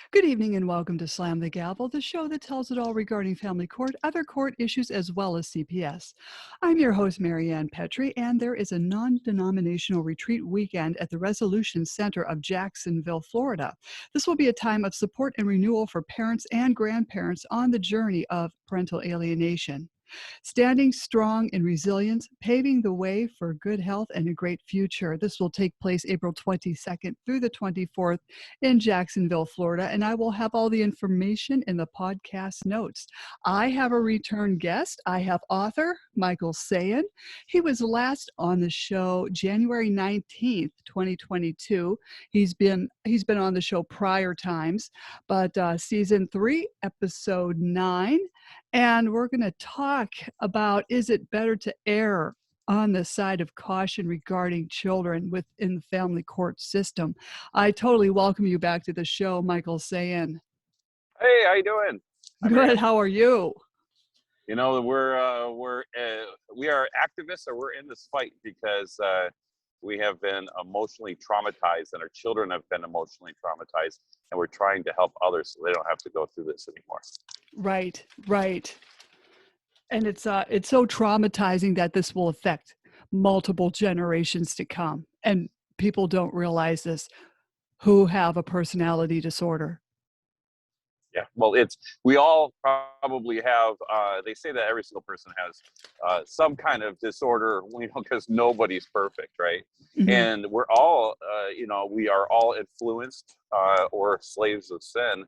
Good evening and welcome to Slam the Gavel, the show that tells it all regarding family court, other court issues, as well as CPS. I'm your host, Marianne Petrie, and there is a non-denominational retreat weekend at the Resolution Center of Jacksonville, Florida. This will be a time of support and renewal for parents and grandparents on the journey of parental alienation. Standing strong in resilience, paving the way for good health and a great future. This will take place April 22nd through the 24th in Jacksonville, Florida, and I will have all the information in the podcast notes. I have a return guest. I have author Michael Sayen. He was last on the show January 19th, 2022. He's been on the show prior times, but season 3, episode 9. And we're going to talk about, is it better to err on the side of caution regarding children within the family court system? I totally welcome you back to the show, Michael Sayen. Hey, how you doing? Good. How are you? You know, we are activists, or we're in this fight because we have been emotionally traumatized, and our children have been emotionally traumatized, and we're trying to help others so they don't have to go through this anymore. Right. And it's so traumatizing that this will affect multiple generations to come. And people don't realize this who have a personality disorder. Yeah, well, we all probably have, they say that every single person has some kind of disorder, because nobody's perfect, right? Mm-hmm. And we're all, we are all influenced or slaves of sin.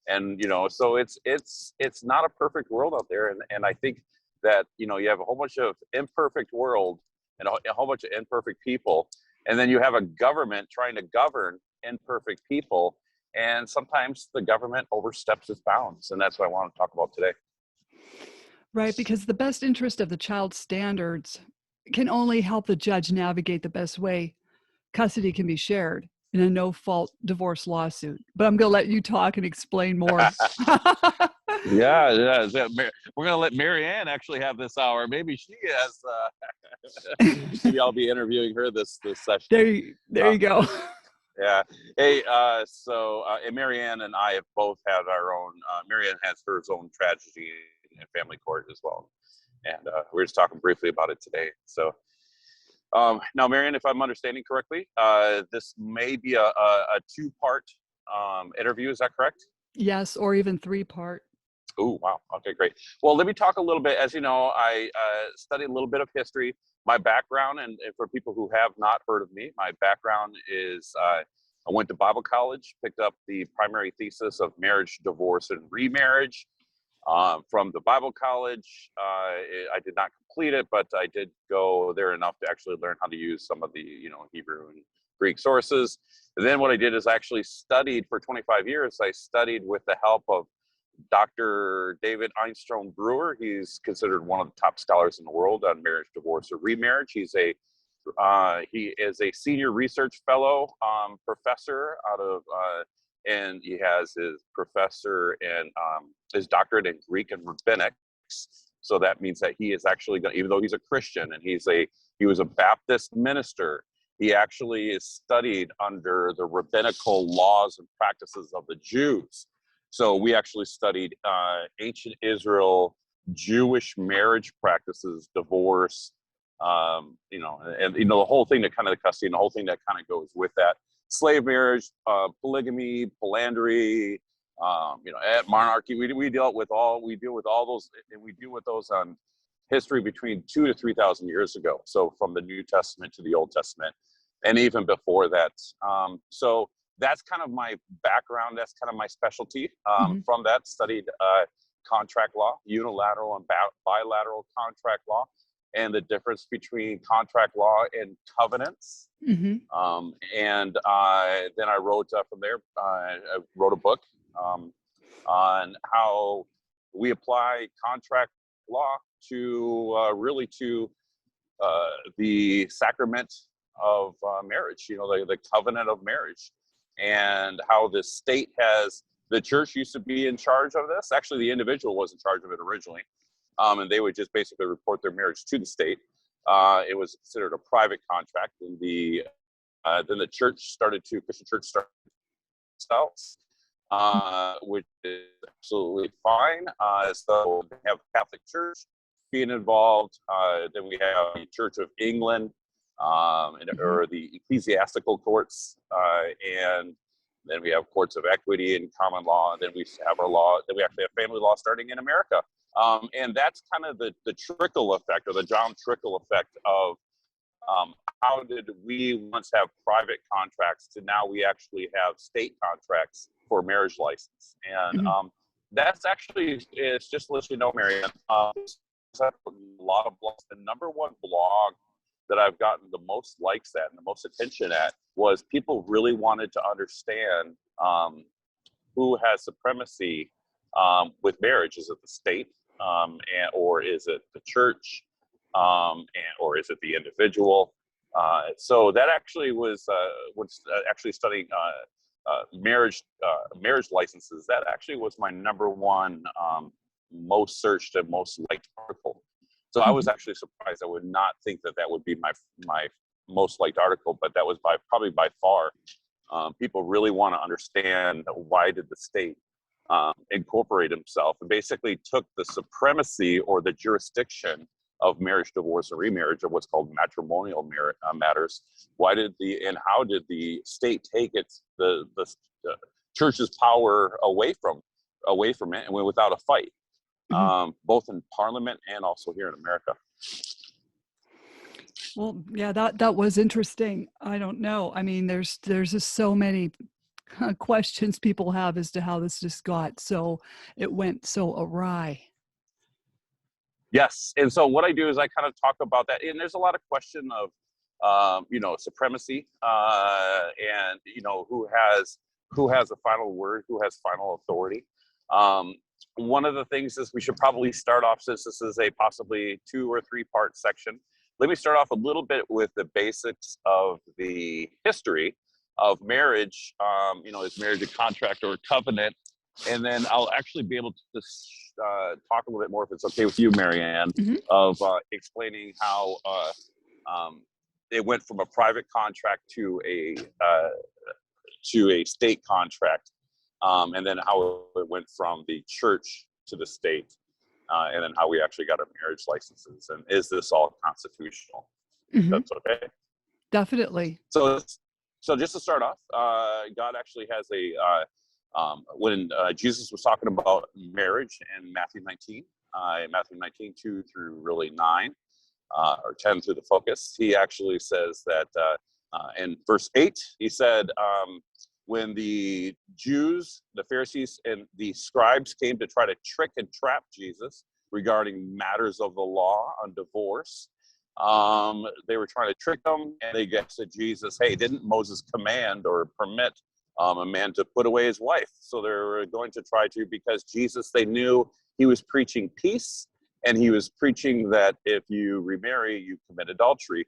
And, so it's not a perfect world out there. And I think that, you have a whole bunch of imperfect world and a whole bunch of imperfect people. And then you have a government trying to govern imperfect people. And sometimes the government oversteps its bounds. And that's what I want to talk about today. Right, because the best interest of the child standards can only help the judge navigate the best way custody can be shared in a no-fault divorce lawsuit. But I'm going to let you talk and explain more. Yeah. We're going to let Marianne actually have this hour. Maybe she has, maybe I'll be interviewing her this session. There you go. Yeah. Hey, and Marianne and I have both had our own, Marianne has her own tragedy in family court as well. And we were just talking briefly about it today. So now, Marianne, if I'm understanding correctly, this may be a 2-part interview. Is that correct? Yes, or even 3-part. Oh, wow. Okay, great. Well, let me talk a little bit. As you know, I studied a little bit of history. My background, and for people who have not heard of me, my background is I went to Bible college, picked up the primary thesis of marriage, divorce, and remarriage from the Bible college. I did not complete it, but I did go there enough to actually learn how to use some of the, Hebrew and Greek sources. And then what I did is I actually studied for 25 years. I studied with the help of Dr. David Einstrom Brewer. He's considered one of the top scholars in the world on marriage, divorce, or remarriage. He is a senior research fellow professor out of, and he has his professor and his doctorate in Greek and rabbinics. So that means that he is actually, even though he's a Christian and he was a Baptist minister, he actually is studied under the rabbinical laws and practices of the Jews. So we actually studied ancient Israel, Jewish marriage practices, divorce, and the whole thing that kind of the custody and the whole thing that kind of goes with that, slave marriage, polygamy, philandry, monarchy. We deal with all those, and we deal with those on history between 2,000 to 3,000 years ago. So from the New Testament to the Old Testament, and even before that. So that's kind of my background. That's kind of my specialty. From that, studied contract law, unilateral and bilateral contract law, and the difference between contract law and covenants. And then I wrote from there. I wrote a book on how we apply contract law to the sacrament of marriage. The covenant of marriage. And how the church used to be in charge of this. Actually, the individual was in charge of it originally. And they would just basically report their marriage to the state. It was considered a private contract. And then the Christian church started themselves. which is absolutely fine. So we have Catholic Church being involved. Then we have the Church of England, or the ecclesiastical courts, and then we have courts of equity and common law. And then we have our law. Then we actually have family law starting in America. And that's kind of the trickle effect, or the John Trickle effect of how did we once have private contracts to now we actually have state contracts for marriage license. And that's actually, it's just to let you know, Marianne, a lot of blogs. The number one blog that I've gotten the most likes at and the most attention at was people really wanted to understand who has supremacy with marriage. Is it the state, or is it the church, or is it the individual? So that actually was actually studying marriage licenses. That actually was my number one most searched and most liked article. So I was actually surprised. I would not think that would be my most liked article, but that was probably by far. People really want to understand, why did the state incorporate himself and basically took the supremacy or the jurisdiction of marriage, divorce, or remarriage, or what's called matrimonial matters. And how did the state take the church's power away from it, and went without a fight, both in Parliament and also here in America? Well, yeah, that was interesting. I don't know. I mean, there's just so many questions people have as to how this just it went so awry. Yes. And so what I do is I kind of talk about that. And there's a lot of question of, supremacy, and, who has the final word, who has final authority. One of the things is we should probably start off, since this is a possibly 2 or 3 part section. Let me start off a little bit with the basics of the history of marriage. Is marriage a contract or a covenant? And then I'll actually be able to talk a little bit more, if it's okay with you, Marianne, of explaining how it went from a private contract to a state contract, and then how it went from the church to the state, and then how we actually got our marriage licenses. And is this all constitutional? That's okay. Definitely. So just to start off, God actually has when Jesus was talking about marriage in Matthew 19, 2 through really 9, or 10 through the focus, he actually says that in verse 8, he said, when the Jews, the Pharisees, and the scribes came to try to trick and trap Jesus regarding matters of the law on divorce, they were trying to trick him, and they guessed to Jesus, hey, didn't Moses command or permit a man to put away his wife? So they were going to try to, because Jesus, they knew he was preaching peace, and he was preaching that if you remarry, you commit adultery,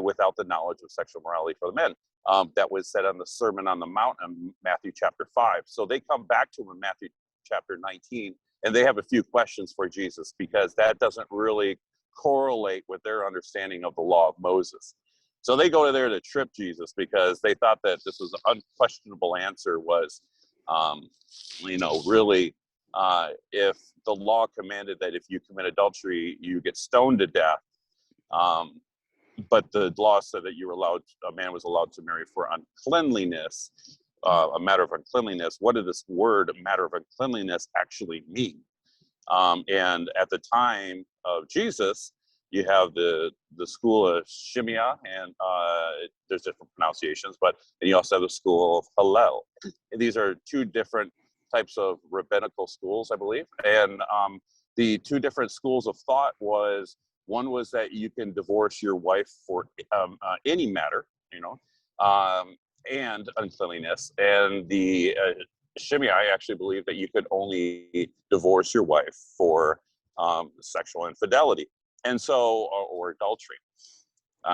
without the knowledge of sexual morality for the men. That was said on the Sermon on the Mount in Matthew chapter 5. So they come back to him in Matthew chapter 19, and they have a few questions for Jesus, because that doesn't really correlate with their understanding of the law of Moses. So they go there to trip Jesus, because they thought that this was an unquestionable answer was, really, if the law commanded that if you commit adultery, you get stoned to death, but the law said that a man was allowed to marry for uncleanliness, a matter of uncleanliness. What did this word, a matter of uncleanliness, actually mean? And at the time of Jesus, you have the school of Shemaiah, and there's different pronunciations, and you also have the school of Hillel. And these are 2 different types of rabbinical schools, I believe. And the 2 different schools of thought was, one was that you can divorce your wife for any matter, and uncleanliness. And the Shimei actually believed that you could only divorce your wife for sexual infidelity, and so or adultery.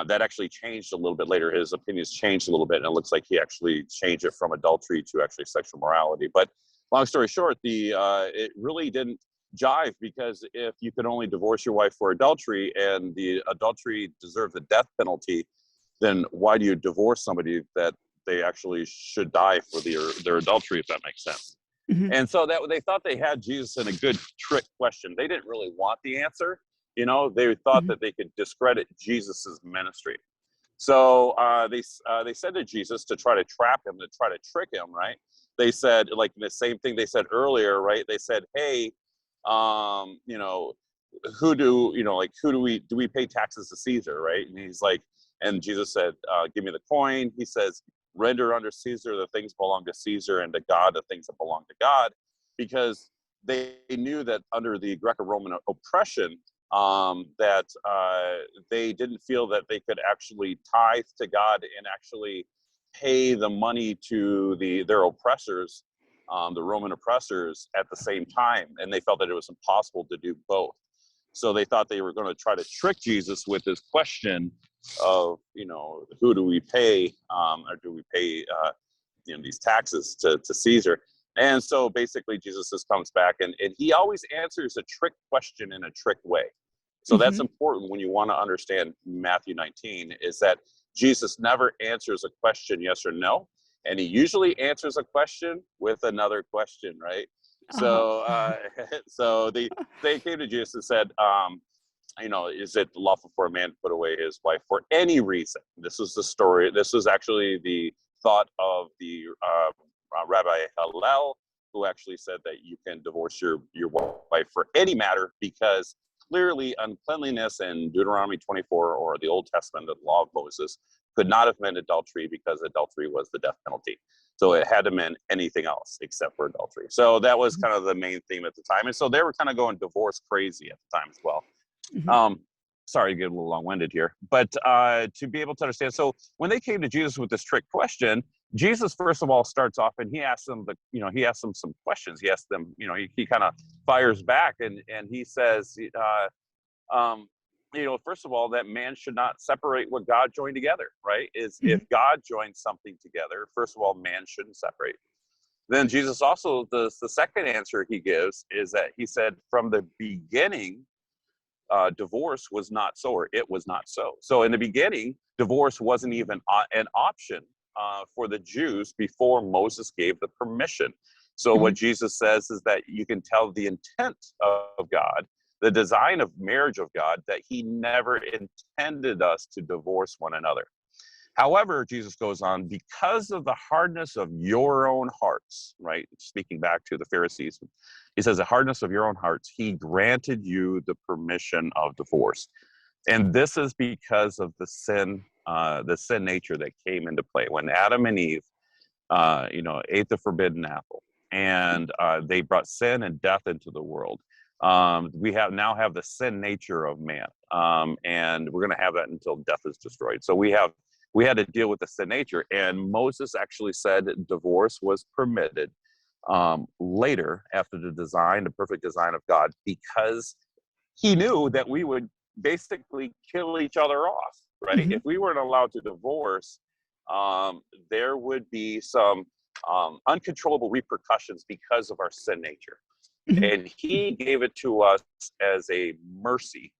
That actually changed a little bit later. His opinions changed a little bit, and it looks like he actually changed it from adultery to actually sexual morality. But long story short, it really didn't jive, because if you could only divorce your wife for adultery, and the adultery deserved the death penalty, then why do you divorce somebody that they actually should die for their adultery, if that makes sense? Mhm. And so that they thought they had Jesus in a good trick question. They didn't really want the answer. They thought Mhm. that they could discredit Jesus's ministry. So they said to Jesus to try to trap him, to try to trick him, right? They said, like the same thing they said earlier, right? They said, hey, um, you know, who do we pay taxes to Caesar, right? And he's like, and Jesus said, give me the coin. He says, render under Caesar the things belong to Caesar, and to God the things that belong to God, because they knew that under the Greco-Roman oppression, that they didn't feel that they could actually tithe to God and actually pay the money to their oppressors, the Roman oppressors, at the same time, and they felt that it was impossible to do both. So they thought they were going to try to trick Jesus with this question of, who do we pay, or do we pay, these taxes to Caesar? And so basically Jesus just comes back and he always answers a trick question in a trick way. So that's Mhm. important when you want to understand Matthew 19, is that Jesus never answers a question yes or no. And he usually answers a question with another question, right? Uh-huh. So so they came to Jesus and said, is it lawful for a man to put away his wife for any reason? This was the story. This was actually the thought of the Rabbi Hillel, who actually said that you can divorce your wife for any matter, because clearly uncleanliness in Deuteronomy 24 or the Old Testament, the law of Moses, could not have meant adultery, because adultery was the death penalty. So it had to mean anything else except for adultery. So that was Mhm. kind of the main theme at the time. And so they were kind of going divorce crazy at the time as well. Mhm. Um, Sorry to get a little long-winded here, but to be able to understand. So when they came to Jesus with this trick question, Jesus first of all starts off and he asks them he asks them some questions. He asks them, he kind of fires back and he says, first of all, that man should not separate what God joined together, right? Is if Mhm. God joins something together, first of all, man shouldn't separate. Then Jesus also, the second answer he gives is that he said from the beginning, divorce was not so, or it was not so. So in the beginning, divorce wasn't even an option for the Jews before Moses gave the permission. So what Mhm. Jesus says is that you can tell the intent of God, the design of marriage of God, that he never intended us to divorce one another. However, Jesus goes on, because of the hardness of your own hearts, right? Speaking back to the Pharisees, he says, the hardness of your own hearts, he granted you the permission of divorce. And this is because of the sin nature that came into play. When Adam and Eve, ate the forbidden apple, and they brought sin and death into the world. We now have the sin nature of man, and we're going to have that until death is destroyed. So we had to deal with the sin nature, and Moses actually said divorce was permitted later after the perfect design of God, because he knew that we would basically kill each other off, right? Mhm. If we weren't allowed to divorce, there would be some uncontrollable repercussions because of our sin nature. Mhm. And he gave it to us as a mercy,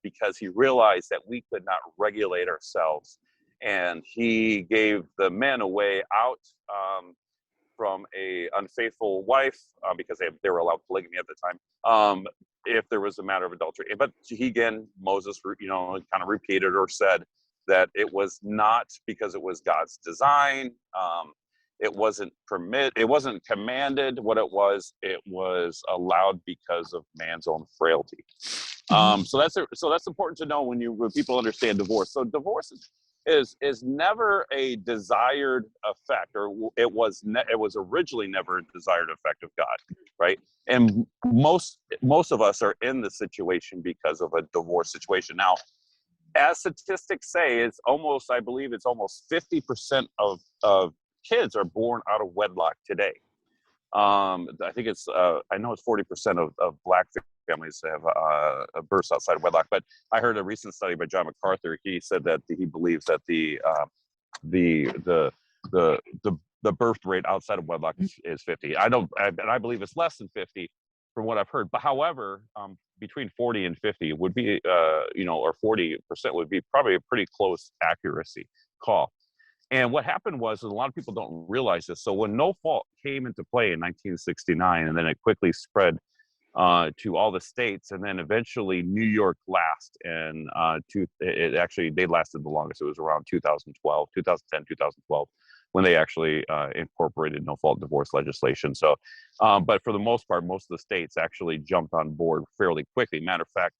because he realized that we could not regulate ourselves. And he gave the men a way out from a unfaithful wife, because they were allowed polygamy at the time, if there was a matter of adultery. But Moses, kind of repeated or said that it was not because it was God's design. It wasn't commanded. It was allowed because of man's own frailty. Mhm. So that's important to know when people understand divorce. So divorce is never a desired effect, or it was originally never a desired effect of God, right? And most of us are in this situation because of a divorce situation. Now, as statistics say, I believe it's almost 50% of kids are born out of wedlock today. I think I know it's 40% of Black families have births outside of wedlock. But I heard a recent study by John MacArthur. He said that he believes that the the the the birth rate outside of wedlock is 50. And I believe it's less than 50 from what I've heard. But however, between 40 and 50 would be, or 40% would be probably a pretty close accuracy call. And what happened was, and a lot of people don't realize this, so when no fault came into play in 1969, and then it quickly spread to all the states, and then eventually New York last, and it actually, they lasted the longest. It was around 2012, 2010, 2012, when they actually incorporated no fault divorce legislation. So, but for the most part, most of the states actually jumped on board fairly quickly. Matter of fact,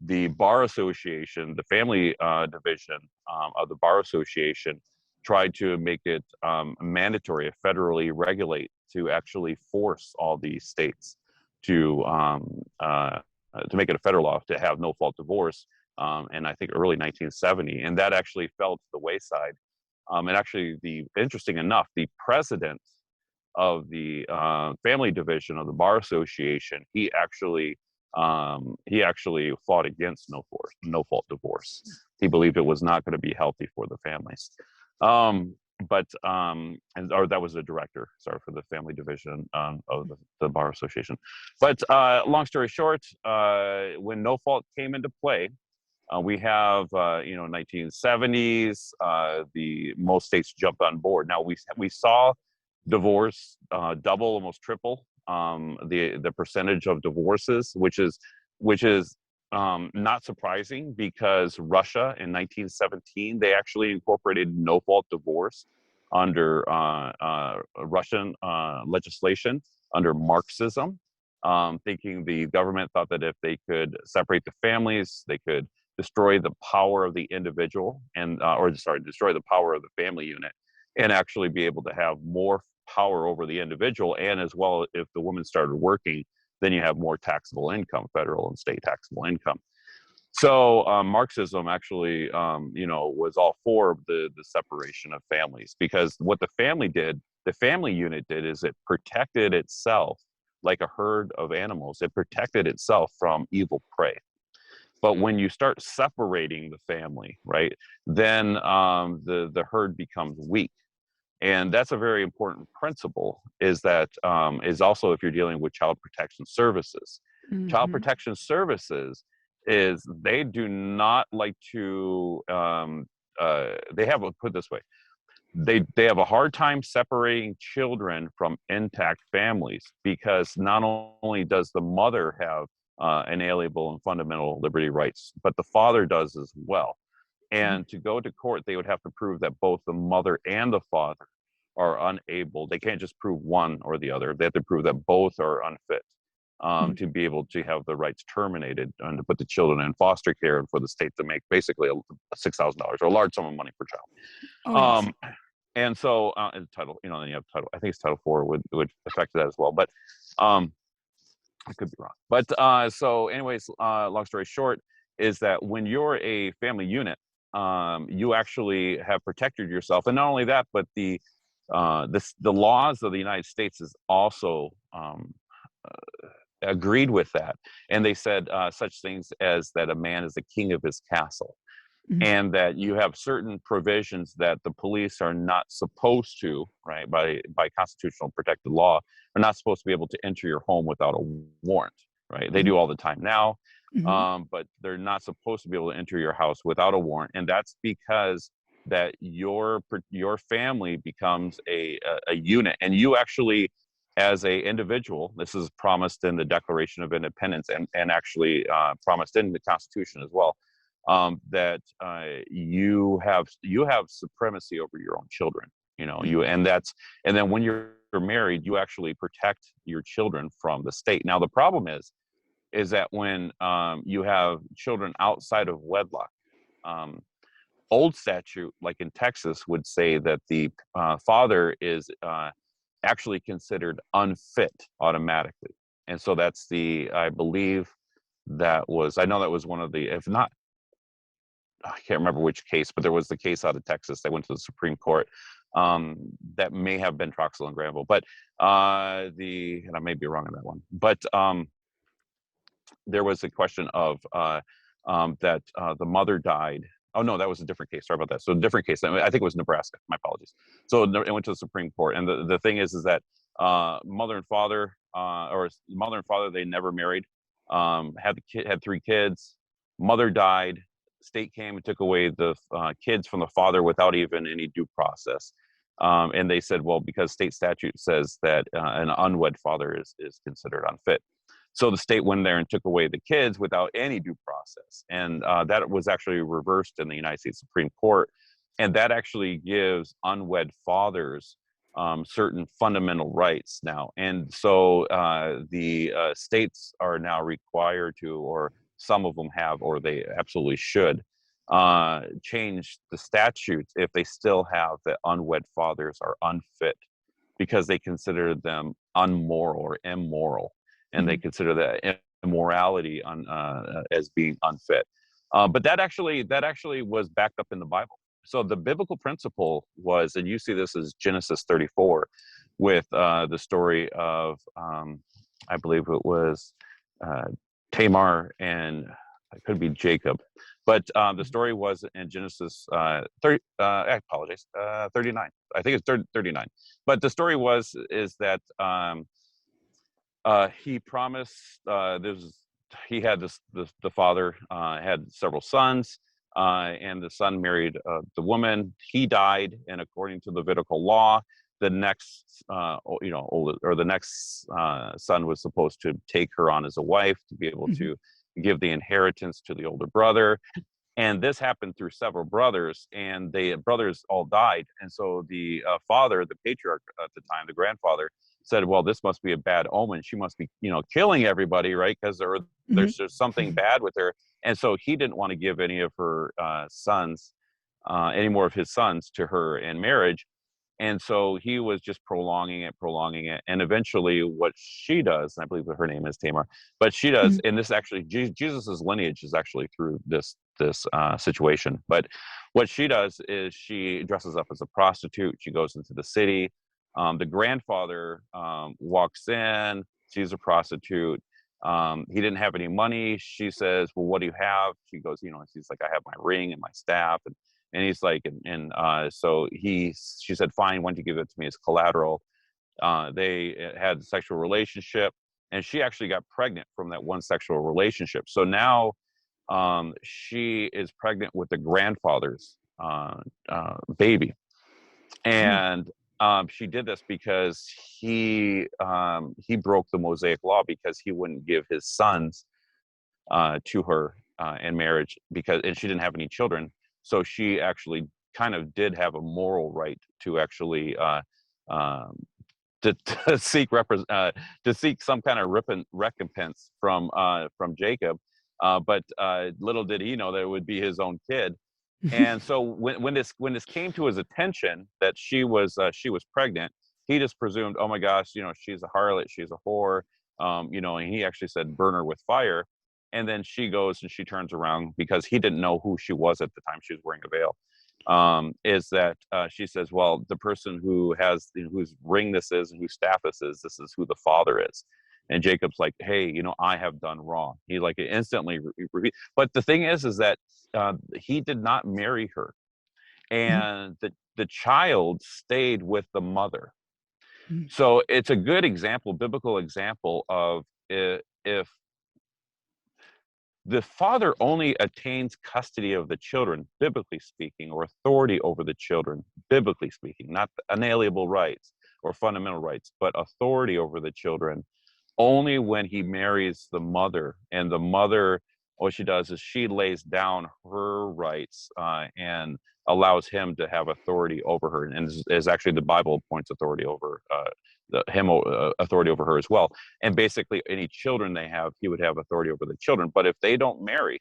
the Bar Association, the family division of the Bar Association, tried to make it mandatory, federally regulate, to actually force all these states to make it a federal law to have no fault divorce. And I think early 1970, and that actually fell to the wayside. And actually, interesting enough, the president of the family division of the Bar Association, he actually fought against no fault divorce. He believed it was not going to be healthy for the families. Or that was the director, sorry, for the family division of the Bar Association. But long story short, when no fault came into play, we have 1970s. The most states jumped on board. Now we saw divorce double, almost triple the percentage of divorces, which is not surprising, because Russia in 1917, they actually incorporated no fault divorce under Russian legislation under Marxism, thinking the government thought that if they could separate the families, they could destroy the power of the individual destroy the power of the family unit, and actually be able to have more power over the individual. And as well, if the woman started working, then you have more taxable income, federal and state taxable income. So Marxism actually, was all for the separation of families, because what the family unit did, is it protected itself like a herd of animals. It protected itself from evil prey. But when you start separating the family, right, then the herd becomes weak. And that's a very important principle, is that is also if you're dealing with child protection services. Mm-hmm. Child protection services they do not like to, they have, put it this way, they have a hard time separating children from intact families, because not only does the mother have inalienable and fundamental liberty rights, but the father does as well. And to go to court, they would have to prove that both the mother and the father are unable. They can't just prove one or the other. They have to prove that both are unfit to be able to have the rights terminated, and to put the children in foster care, and for the state to make basically $6,000 or a large sum of money per child. Oh, yes. And so, title, then you have title. I think it's Title IV would affect that as well. But I could be wrong. But so, anyways, long story short, is that when you're a family unit, you actually have protected yourself, and not only that, but the laws of the United States is also agreed with that, and they said such things as that a man is the king of his castle, and that you have certain provisions that the police are not supposed to, right, by constitutional protected law, are not supposed to be able to enter your home without a warrant, right? They do all the time now, but they're not supposed to be able to enter your house without a warrant, and that's because that your family becomes a unit, and you actually, as a individual, this is promised in the Declaration of Independence, and actually promised in the Constitution as well, that you have supremacy over your own children. And then when you're married, you actually protect your children from the state. Now the problem is that when you have children outside of wedlock, old statute, like in Texas, would say that the father is actually considered unfit automatically. And so that's I believe I know that was one of the, if not, I can't remember which case, but there was the case out of Texas that went to the Supreme Court, that may have been Troxel and Granville, but and I may be wrong on that one, but there was a question of that the mother died. Oh no, that was a different case. Sorry about that. So a different case. I think it was Nebraska. My apologies. So it went to the Supreme Court, and the thing is that mother and father, they never married. Had 3 kids. Mother died. state came and took away the kids from the father without even any due process. And they said, well, because state statute says that an unwed father is considered unfit. So the state went there and took away the kids without any due process. And that was actually reversed in the United States Supreme Court. And that actually gives unwed fathers certain fundamental rights now. And so the states are now required to, or some of them have, or they absolutely should, change the statutes if they still have that unwed fathers are unfit, because they consider them unmoral or immoral, and they consider that immorality as being unfit. But that actually was backed up in the Bible. So the biblical principle was, and you see this as Genesis 34, with the story of, I believe it was Tamar and it could be Jacob, but the story was in Genesis 30. I apologize, 39. I think it's 39. But the story is that he promised. He had the father had several sons. And the son married the woman. He died, and according to Levitical law, the next, the next son was supposed to take her on as a wife to be able to give the inheritance to the older brother. And this happened through several brothers, and the brothers all died. And so the father, the patriarch at the time, the grandfather, said, well, this must be a bad omen. She must be, killing everybody, right? Because there's just something bad with her. And so he didn't want to give any of her sons, any more of his sons to her in marriage. And so he was just prolonging it. And eventually what she does, and I believe that her name is Tamar, but she does, and this actually, Jesus's lineage is actually through this situation. But what she does is she dresses up as a prostitute. She goes into the city. The grandfather walks in, sees a prostitute. He didn't have any money. She says, well, what do you have? She goes, she's like, I have my ring and my staff. And he's like, so she said, fine, why don't you give it to me as collateral? They had a sexual relationship, and she actually got pregnant from that one sexual relationship. So now she is pregnant with the grandfather's baby. And she did this because he broke the Mosaic law, because he wouldn't give his sons to her in marriage, and she didn't have any children. So she actually kind of did have a moral right to actually to seek some kind of recompense from Jacob. But little did he know that it would be his own kid. And so when this came to his attention that she was pregnant, he just presumed, oh my gosh, she's a harlot, she's a whore, and he actually said, burn her with fire. And then she goes and she turns around, because he didn't know who she was at the time. She was wearing a veil. Is that she says, well, the person who has, whose ring this is and whose staff this is who the father is. And Jacob's like, hey, I have done wrong. He like instantly but the thing is that he did not marry her, and the child stayed with the mother. So it's a good example, biblical example of if the father only attains custody of the children, biblically speaking, or authority over the children, biblically speaking, not inalienable rights or fundamental rights, but authority over the children, only when he marries the mother. And the mother, what she does is she lays down her rights and allows him to have authority over her. And is actually the Bible appoints authority over authority over her as well. And basically any children they have, he would have authority over the children. But if they don't marry,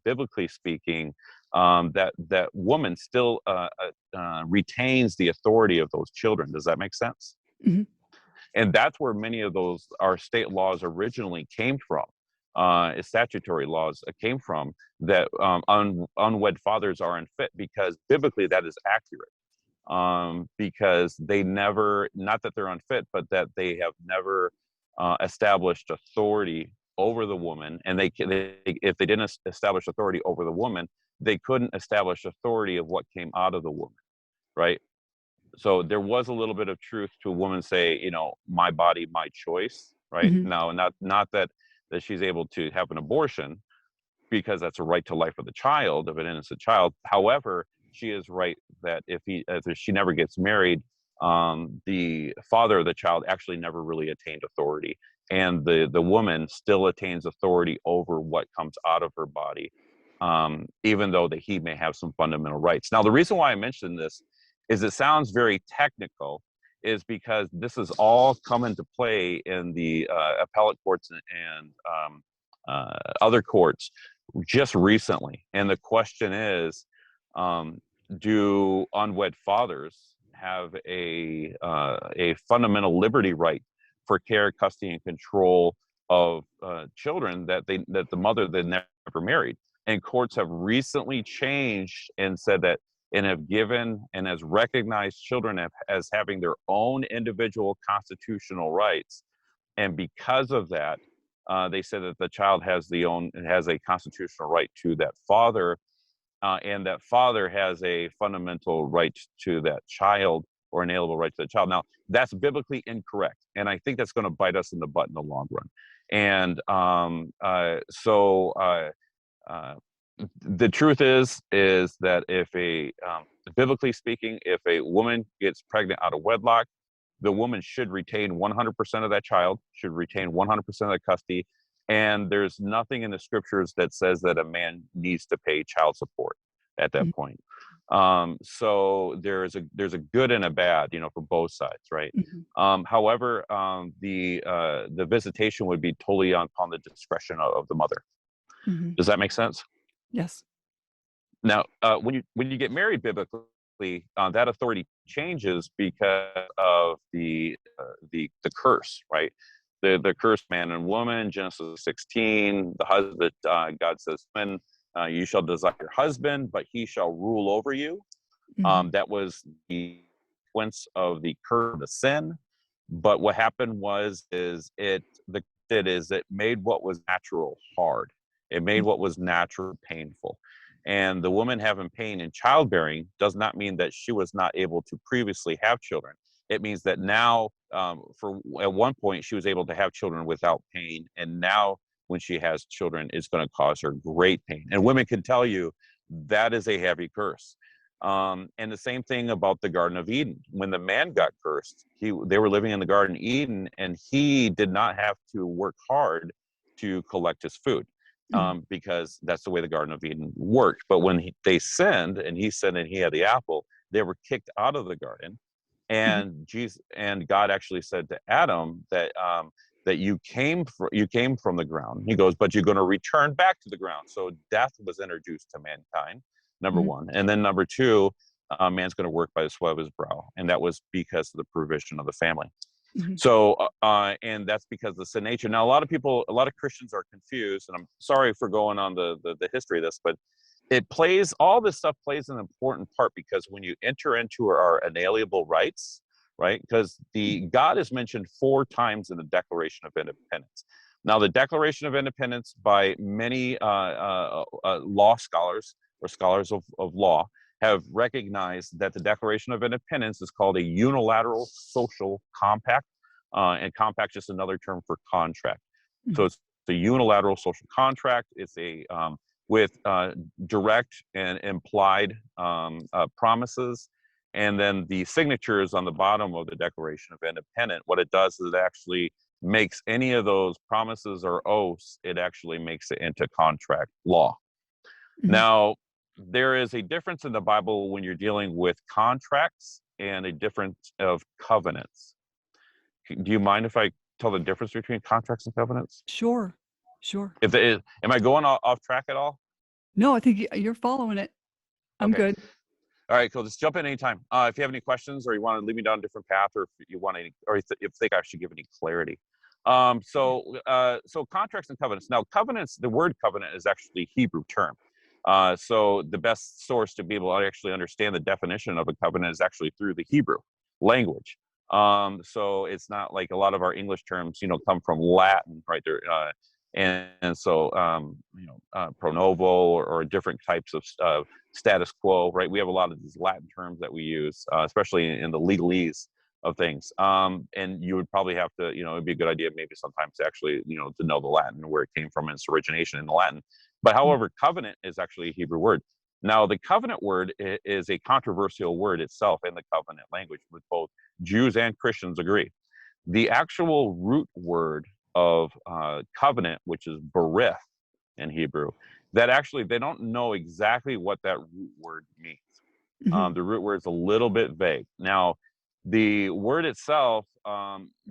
biblically speaking, that woman still retains the authority of those children. Does that make sense? And that's where many of our state laws originally came from. Statutory laws came from, that unwed fathers are unfit, because biblically that is accurate. Because they never, not that they're unfit, but that they have never established authority over the woman. And if they didn't establish authority over the woman, they couldn't establish authority of what came out of the woman, right? So there was a little bit of truth to a woman say, my body, my choice, right? Now, not that she's able to have an abortion, because that's a right to life of the child, of an innocent child. However, she is right that if she never gets married, the father of the child actually never really attained authority, and the woman still attains authority over what comes out of her body, even though that he may have some fundamental rights. Now, the reason why I mention this is it sounds very technical, is because this has all come into play in the appellate courts and other courts just recently. And the question is, do unwed fathers have a fundamental liberty right for care, custody, and control of children that the mother that never married? And courts have recently changed and said that, and have given and has recognized children as having their own individual constitutional rights. And because of that, they said that the child has a constitutional right to that father, and that father has a fundamental right to that child, or inalienable right to the child. Now, that's biblically incorrect, and I think that's going to bite us in the butt in the long run. And the truth is that if biblically speaking, if a woman gets pregnant out of wedlock, the woman should retain 100% of that child, should retain 100% of the custody, and there's nothing in the scriptures that says that a man needs to pay child support at that point. So there's a good and a bad, for both sides, right? However, the visitation would be totally upon the discretion of the mother. Does that make sense? Yes. Now, when you get married biblically, that authority changes because of the curse, right? The cursed man and woman, Genesis 16. The husband, God says, "When you shall desire your husband, but he shall rule over you." That was the consequence of the curse, the sin. But what happened it made what was natural hard. It made what was natural painful. And the woman having pain in childbearing does not mean that she was not able to previously have children. It means that now, at one point, she was able to have children without pain. And now when she has children, it's going to cause her great pain. And women can tell you that is a heavy curse. And the same thing about the Garden of Eden. When the man got cursed, they were living in the Garden of Eden, and he did not have to work hard to collect his food, because that's the way the Garden of Eden worked. But when they sinned, and he sinned and he had the apple, they were kicked out of the garden. And God actually said to Adam that you came from the ground. He goes, but you're going to return back to the ground. So death was introduced to mankind, number one. And then number two, man's going to work by the sweat of his brow. And that was because of the provision of the family. So, and that's because of the sin nature. Now, a lot of Christians are confused, and I'm sorry for going on the history of this, but all this stuff plays an important part, because when you enter into our inalienable rights, right? Because God is mentioned 4 times in the Declaration of Independence. Now, the Declaration of Independence, by many law scholars or scholars of law, have recognized that the Declaration of Independence is called a unilateral social compact, and compact is just another term for contract. So it's the unilateral social contract. It's with direct and implied promises, and then the signatures on the bottom of the Declaration of Independence. What it does is it actually makes any of those promises or oaths, it actually makes it into contract law. Now, there is a difference in the Bible when you're dealing with contracts and a difference of covenants. Do you mind if I tell the difference between contracts and covenants? Sure. Am I going off track at all? No, I think you're following it. I'm good. All right, cool. Just jump in anytime. If you have any questions, or you want to lead me down a different path, or if you want any, or if you think I should give any clarity. So contracts and covenants. Now, covenants, the word covenant is actually a Hebrew term. So the best source to be able to actually understand the definition of a covenant is actually through the Hebrew language. So it's not like a lot of our English terms, come from Latin, right there. So pro novo or different types of status quo, right? We have a lot of these Latin terms that we use, especially in the legalese of things. And you would probably have to, it'd be a good idea maybe sometimes to actually, to know the Latin, where it came from, and its origination in the Latin. But however, covenant is actually a Hebrew word. Now, the covenant word is a controversial word itself in the covenant language, with both Jews and Christians agree. The actual root word of covenant, which is berith in Hebrew, that actually they don't know exactly what that root word means. Mhm. The root word is a little bit vague. Now, the word itself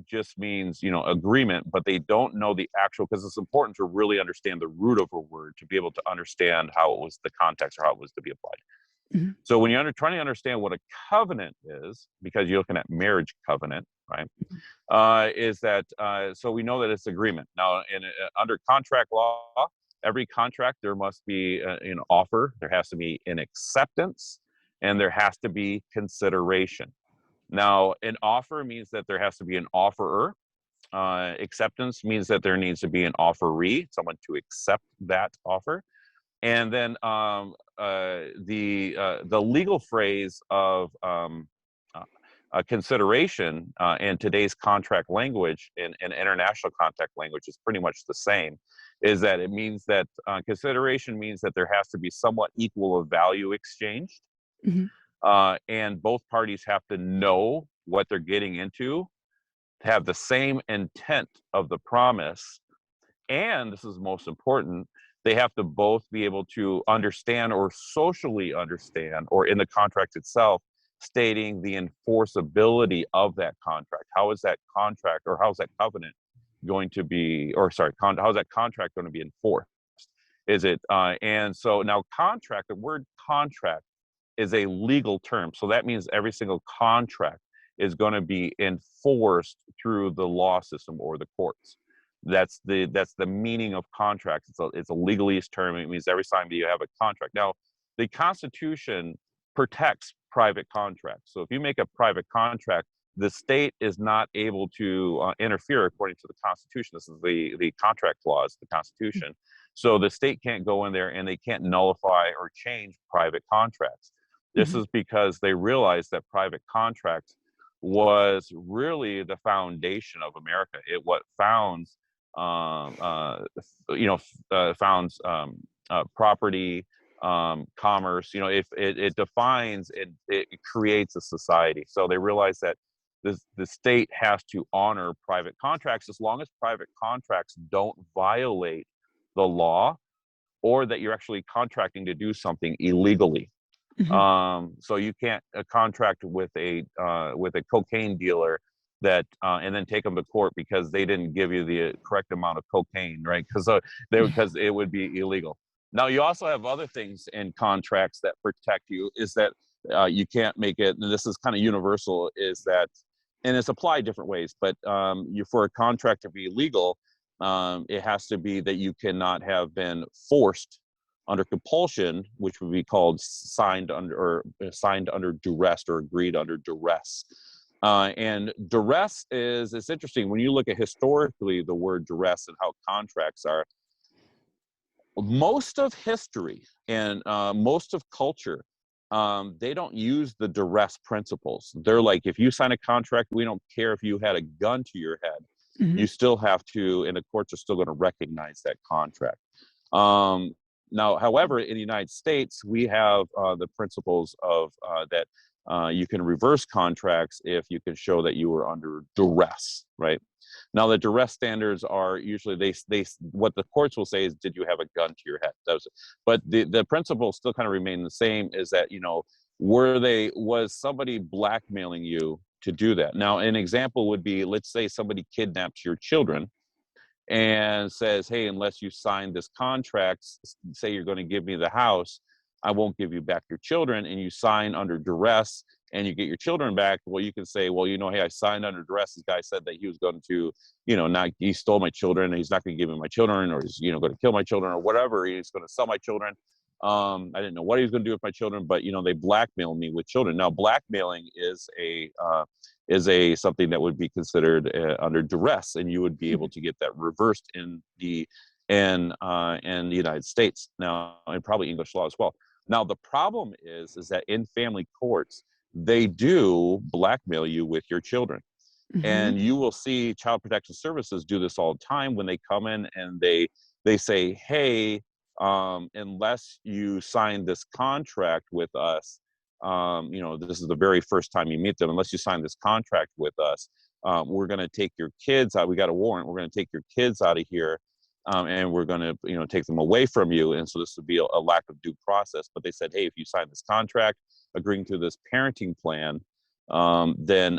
just means, agreement, but they don't know the actual, because it's important to really understand the root of a word to be able to understand how it was the context or how it was to be applied. Mhm. So when you're trying to understand what a covenant is, because you're looking at marriage covenant, right? Is that so we know that it's agreement. Now, under contract law, every contract there must be an offer, there has to be an acceptance, and there has to be consideration. Now, an offer means that there has to be an offerer. Acceptance means that there needs to be an offeree, someone to accept that offer. And then the legal phrase of consideration in today's contract language and international contract language is pretty much the same. Is that it means that consideration means that there has to be somewhat equal of value exchanged, Mhm. and both parties have to know what they're getting into, have the same intent of the promise, and this is most important, they have to both be able to understand or socially understand, or in the contract itself, stating the enforceability of that contract. How is that contract, or how's that covenant going to be, or sorry, how's that contract going to be enforced? Is it, and so now contract, the word contract is a legal term. So that means every single contract is going to be enforced through the law system or the courts. That's the meaning of contract. It's a legalese term. It means every time that you have a contract. Now, the Constitution protects private contracts. So if you make a private contract, the state is not able to interfere according to the Constitution. This is the contract clause, the Constitution. So the state can't go in there and they can't nullify or change private contracts. This Mhm. is because they realized that private contracts was really the foundation of America. It what founds, um, uh, founds property, commerce. It defines, it creates a society. So they realize that the state has to honor private contracts as long as private contracts don't violate the law, or that you're actually contracting to do something illegally. Mhm. So you can't contract with a cocaine dealer that and then take them to court because they didn't give you the correct amount of cocaine, right? Because it would be illegal. Now you also have other things in contracts that protect you. Is that you can't make it, and this is kind of universal, is that, and it's applied different ways, but for a contract to be legal, it has to be that you cannot have been forced under compulsion, which would be called signed under duress, or agreed under duress. And duress it's interesting when you look at historically the word duress and how contracts are. Most of history and most of culture, they don't use the duress principles. They're like, if you sign a contract, we don't care if you had a gun to your head. Mhm. You still have to, and the courts are still going to recognize that contract. Um, Now, however, in the United States, we have the principles of that you can reverse contracts if you can show that you were under duress, right? Now, the duress standards are usually they what the courts will say is, did you have a gun to your head? But the principles still kind of remain the same. Is that was somebody blackmailing you to do that? Now, an example would be, let's say somebody kidnaps your children and says, hey, unless you sign this contract, say you're going to give me the house, I won't give you back your children, and you sign under duress and you get your children back. Well, you can say, well, hey, I signed under duress. This guy said that he was going to, he stole my children, and he's not going to give me my children, or he's, going to kill my children, or whatever. He's going to sell my children. I didn't know what he was going to do with my children, but they blackmailed me with children. Now, blackmailing is a something that would be considered under duress, and you would be able to get that reversed in the United States now, and probably English law as well. Now, the problem is that in family courts, they do blackmail you with your children. Mhm. And you will see Child Protection Services do this all the time when they come in and they say, hey, unless you sign this contract with us, this is the very first time you meet them, unless you sign this contract with us, we're going to take your kids out. We got a warrant. We're going to take your kids out of here, and we're going to, take them away from you. And so this would be a lack of due process. But they said, hey, if you sign this contract, agreeing to this parenting plan, then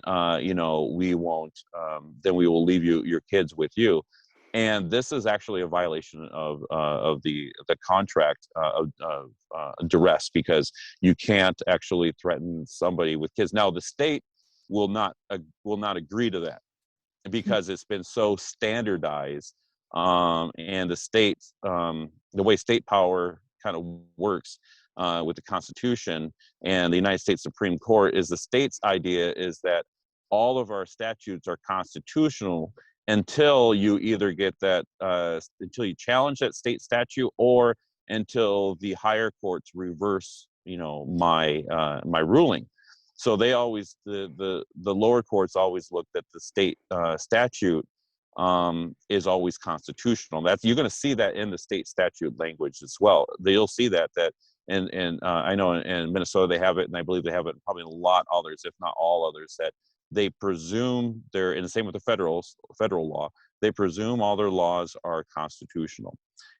we won't. Then we will leave your kids with you. And this is actually a violation of the contract of duress, because you can't actually threaten somebody with kids. Now, the state will not agree to that, because it's been so standardized, and the state, the way state power kind of works with the Constitution and the United States Supreme Court, is the state's idea is that all of our statutes are constitutional until you either get that, until you challenge that state statute, or until the higher courts reverse, my ruling. So they always, the lower courts always look at the state statute is always constitutional. You're going to see that in the state statute language as well. You'll see that and I know in Minnesota they have it, and I believe they have it probably in a lot others, if not all others, that they presume they're, and the same with the federal law, they presume all their laws are constitutional.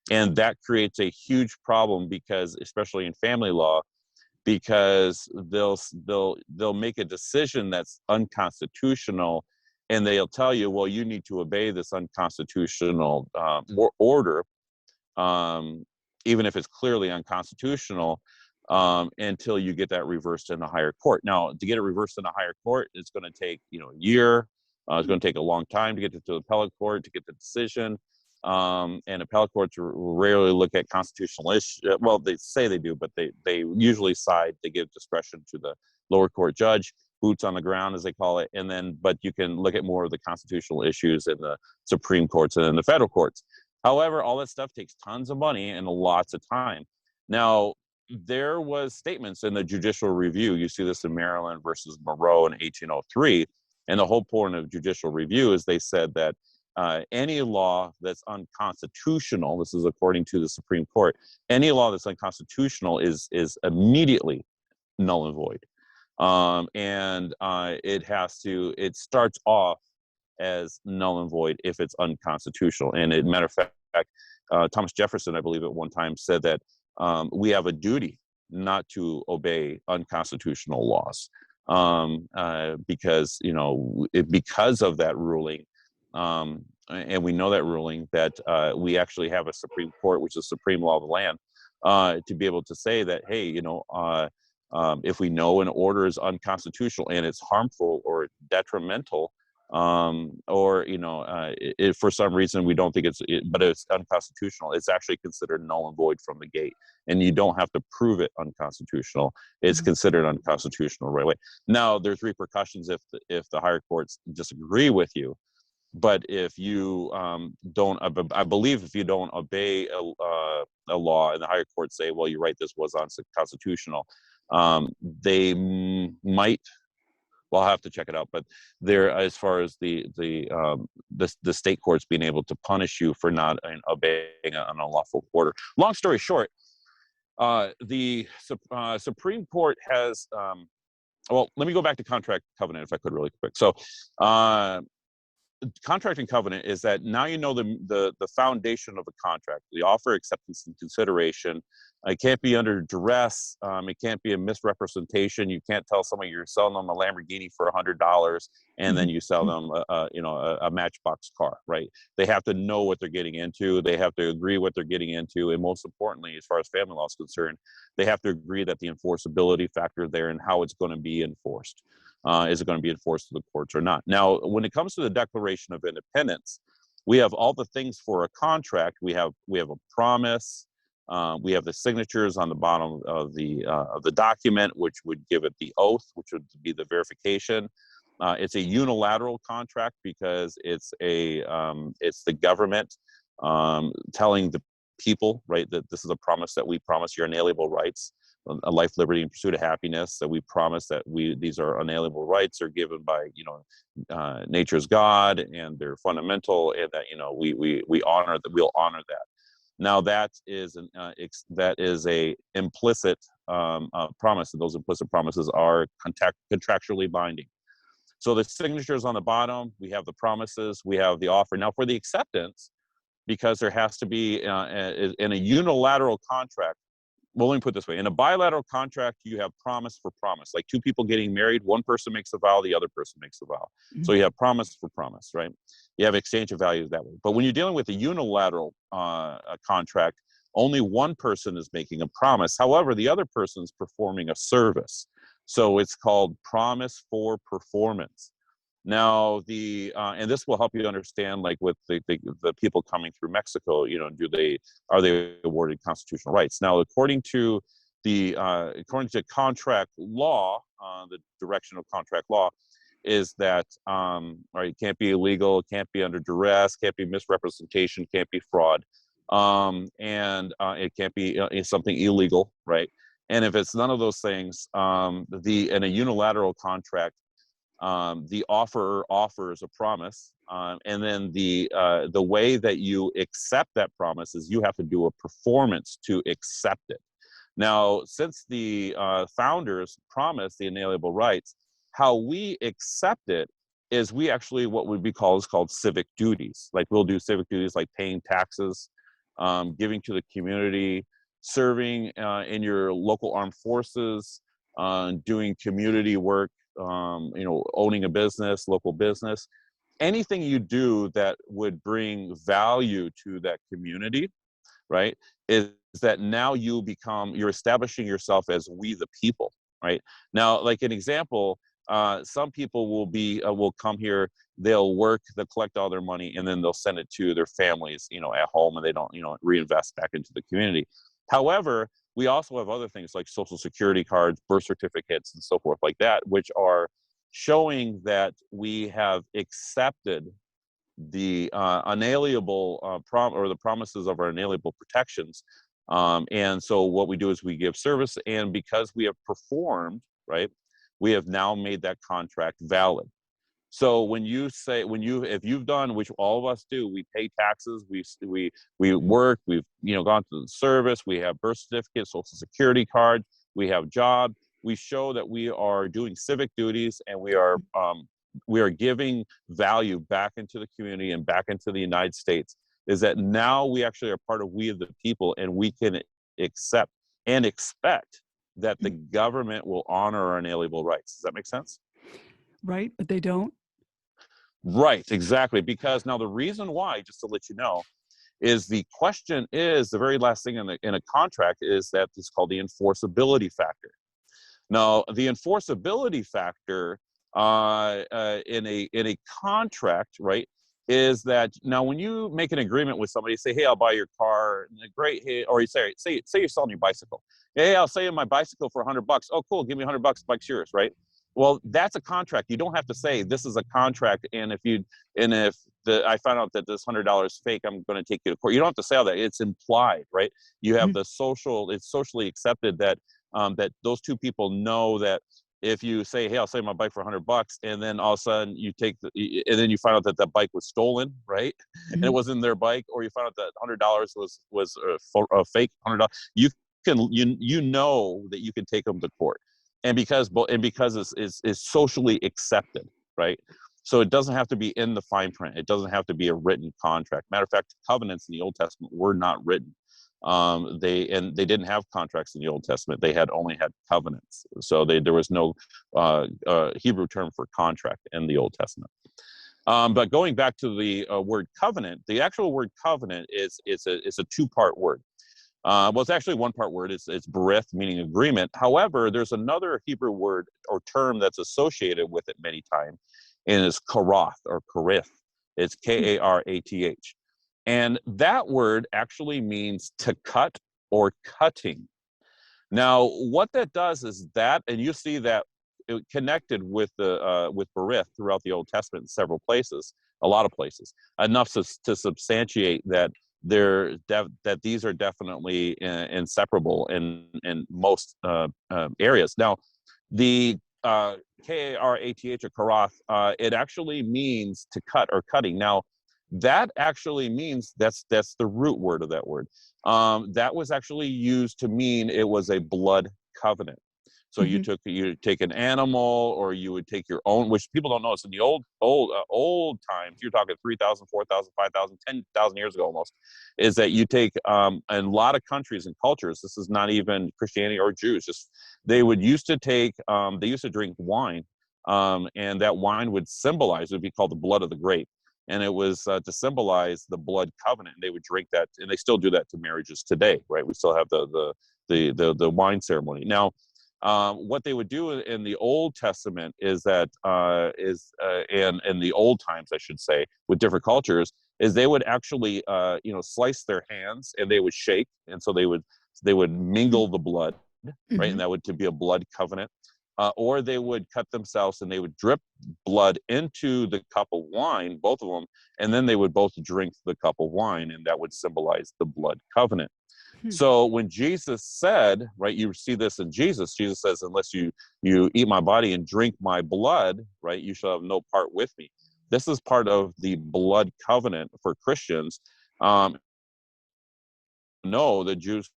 And that creates a huge problem, because especially in family law, because they'll make a decision that's unconstitutional, and they'll tell you, well, you need to obey this unconstitutional order, even if it's clearly unconstitutional, until you get that reversed in the higher court. Now, to get it reversed in the higher court, it's going to take a year. It's going to take a long time to get to the appellate court to get the decision. And appellate courts rarely look at constitutional issues. Well, they say they do, but they usually they give discretion to the lower court judge, boots on the ground, as they call it. And then, but you can look at more of the constitutional issues in the Supreme Courts and in the federal courts. However, all that stuff takes tons of money and lots of time. Now, there was statements in the judicial review. You see this in Maryland versus Monroe in 1803. And the whole point of judicial review is they said that any law that's unconstitutional, this is according to the Supreme Court, any law that's unconstitutional is immediately null and void. It starts off as null and void if it's unconstitutional. And as a matter of fact, Thomas Jefferson, I believe at one time, said that we have a duty not to obey unconstitutional laws, because because of that ruling, and we know that ruling, that we actually have a Supreme Court, which is supreme law of the land, to be able to say that, hey, if we know an order is unconstitutional and it's harmful or detrimental, or if for some reason we don't think but it's unconstitutional, it's actually considered null and void from the gate, and you don't have to prove it unconstitutional. It's considered unconstitutional right away. Now, there's repercussions if the higher courts disagree with you, but if you don't, I believe if you don't obey a law and the higher courts say, well, you're right, this was unconstitutional, they might. Well, I'll have to check it out, but as far as the state courts being able to punish you for not obeying an unlawful order. Long story short, the Supreme Court has. Well, let me go back to contract covenant if I could really quick. So, contract and covenant is that now you know the foundation of a contract, the offer, acceptance, and consideration. It can't be under duress. It can't be a misrepresentation. You can't tell someone you're selling them a Lamborghini for $100 and then you sell them a Matchbox car, right? They have to know what they're getting into. They have to agree what they're getting into, and most importantly, as far as family law is concerned, they have to agree that the enforceability factor there and how it's going to be enforced. Is it going to be enforced to the courts or not? Now, when it comes to the Declaration of Independence, we have all the things for a contract. We have a promise. We have the signatures on the bottom of the document, which would give it the oath, which would be the verification. It's a unilateral contract because it's the government telling the people, right, that this is a promise that we promise your inalienable rights, a life, liberty, and pursuit of happiness, that we promise that these are unalienable rights are given by nature's God, and they're fundamental, and that we honor that, we'll honor that. Now that is that is a implicit promise, and those implicit promises are contractually binding. So the signatures on the bottom, we have the promises, we have the offer. Now for the acceptance, because there has to be in a unilateral contract. Well, let me put it this way. In a bilateral contract, you have promise for promise. Like two people getting married, one person makes a vow, the other person makes a vow. So you have promise for promise, right? You have exchange of values that way. But when you're dealing with a unilateral contract, only one person is making a promise. However, the other person's performing a service. So it's called promise for performance. Now, and this will help you understand, like with the people coming through Mexico, you know, are they awarded constitutional rights? Now, according to contract law, the direction of contract law is that it can't be illegal, it can't be under duress, can't be misrepresentation, can't be fraud, and it can't be something illegal, right? And if it's none of those things, in a unilateral contract, the offerer offers a promise, and then the way that you accept that promise is you have to do a performance to accept it. Now, since the founders promised the inalienable rights, how we accept it is we actually, what would be called, is called civic duties. Like we'll do civic duties like paying taxes, giving to the community, serving in your local armed forces, doing community work, you know, owning a business, local business, anything you do that would bring value to that community, right, is that now you're establishing yourself as we the people, right? Now, like an example, some people will come here, they'll work, they'll collect all their money, and then they'll send it to their families, you know, at home, and they don't, you know, reinvest back into the community. However, we also have other things like social security cards, birth certificates, and so forth like that, which are showing that we have accepted the unalienable or the promises of our inalienable protections. And so what we do is we give service, and because we have performed, right, we have now made that contract valid. So when you say, if you've done, which all of us do, we pay taxes, we work, we've, you know, gone to the service, we have birth certificates, social security card, we have job, we show that we are doing civic duties, and we are giving value back into the community and back into the United States, is that now we actually are part of we the people, and we can accept and expect that the government will honor our inalienable rights. Does that make sense? Right, but they don't. Right, exactly. Because now the reason why, just to let you know, is the question is the very last thing in a contract is that it's called the enforceability factor. Now, the enforceability factor in a contract, right, is that now when you make an agreement with somebody, say, hey, I'll buy your car, great, hey, or you say you're selling your bicycle. Hey, I'll sell you my bicycle for $100. Oh, cool, give me $100, bike's yours, right? Well, that's a contract. You don't have to say this is a contract, and if I find out that this $100 fake, I'm going to take you to court. You don't have to say all that. It's implied, right? You have it's socially accepted that that those two people know that if you say, hey, I'll sell my bike for $100, and then all of a sudden and then you find out that that bike was stolen, right? And it wasn't their bike, or you find out that $100 was a fake $100, you know that you can take them to court, and because it's socially accepted, right? So it doesn't have to be in the fine print. It doesn't have to be a written contract. Matter of fact, covenants in the Old Testament were not written. They didn't have contracts in the Old Testament. They only had covenants. So there was no Hebrew term for contract in the Old Testament. But going back to the word covenant, the actual word covenant is a two-part word. Well, it's actually one-part word. It's berith, meaning agreement. However, there's another Hebrew word or term that's associated with it many times, and it's karath or karith. It's K-A-R-A-T-H. And that word actually means to cut or cutting. Now, what that does is that, and you see that it connected with berith throughout the Old Testament in several places, a lot of places, enough to substantiate that that these are definitely inseparable in most areas. Now, the K-A-R-A-T-H or karath, it actually means to cut or cutting. Now, That actually means that's the root word of that word. That was actually used to mean it was a blood covenant. So you take an animal, or you would take your own, which people don't know. It's in the old times. You're talking 3,000, 4,000, 5,000, 10,000 years ago almost. Is that you take in a lot of countries and cultures. This is not even Christianity or Jews. Just they would used to take. They used to drink wine, and that wine would symbolize. It would be called the blood of the grape, and it was to symbolize the blood covenant. And they would drink that, and they still do that to marriages today, right? We still have the wine ceremony now. What they would do in the Old Testament is that and in the old times, I should say, with different cultures, is they would actually slice their hands, and they would shake, and so they would mingle the blood, right, and that would to be a blood covenant. Or they would cut themselves, and they would drip blood into the cup of wine, both of them, and then they would both drink the cup of wine, and that would symbolize the blood covenant. So when Jesus said, right, you see this in Jesus says, unless you eat my body and drink my blood, right, you shall have no part with me. This is part of the blood covenant for Christians. No, the Jews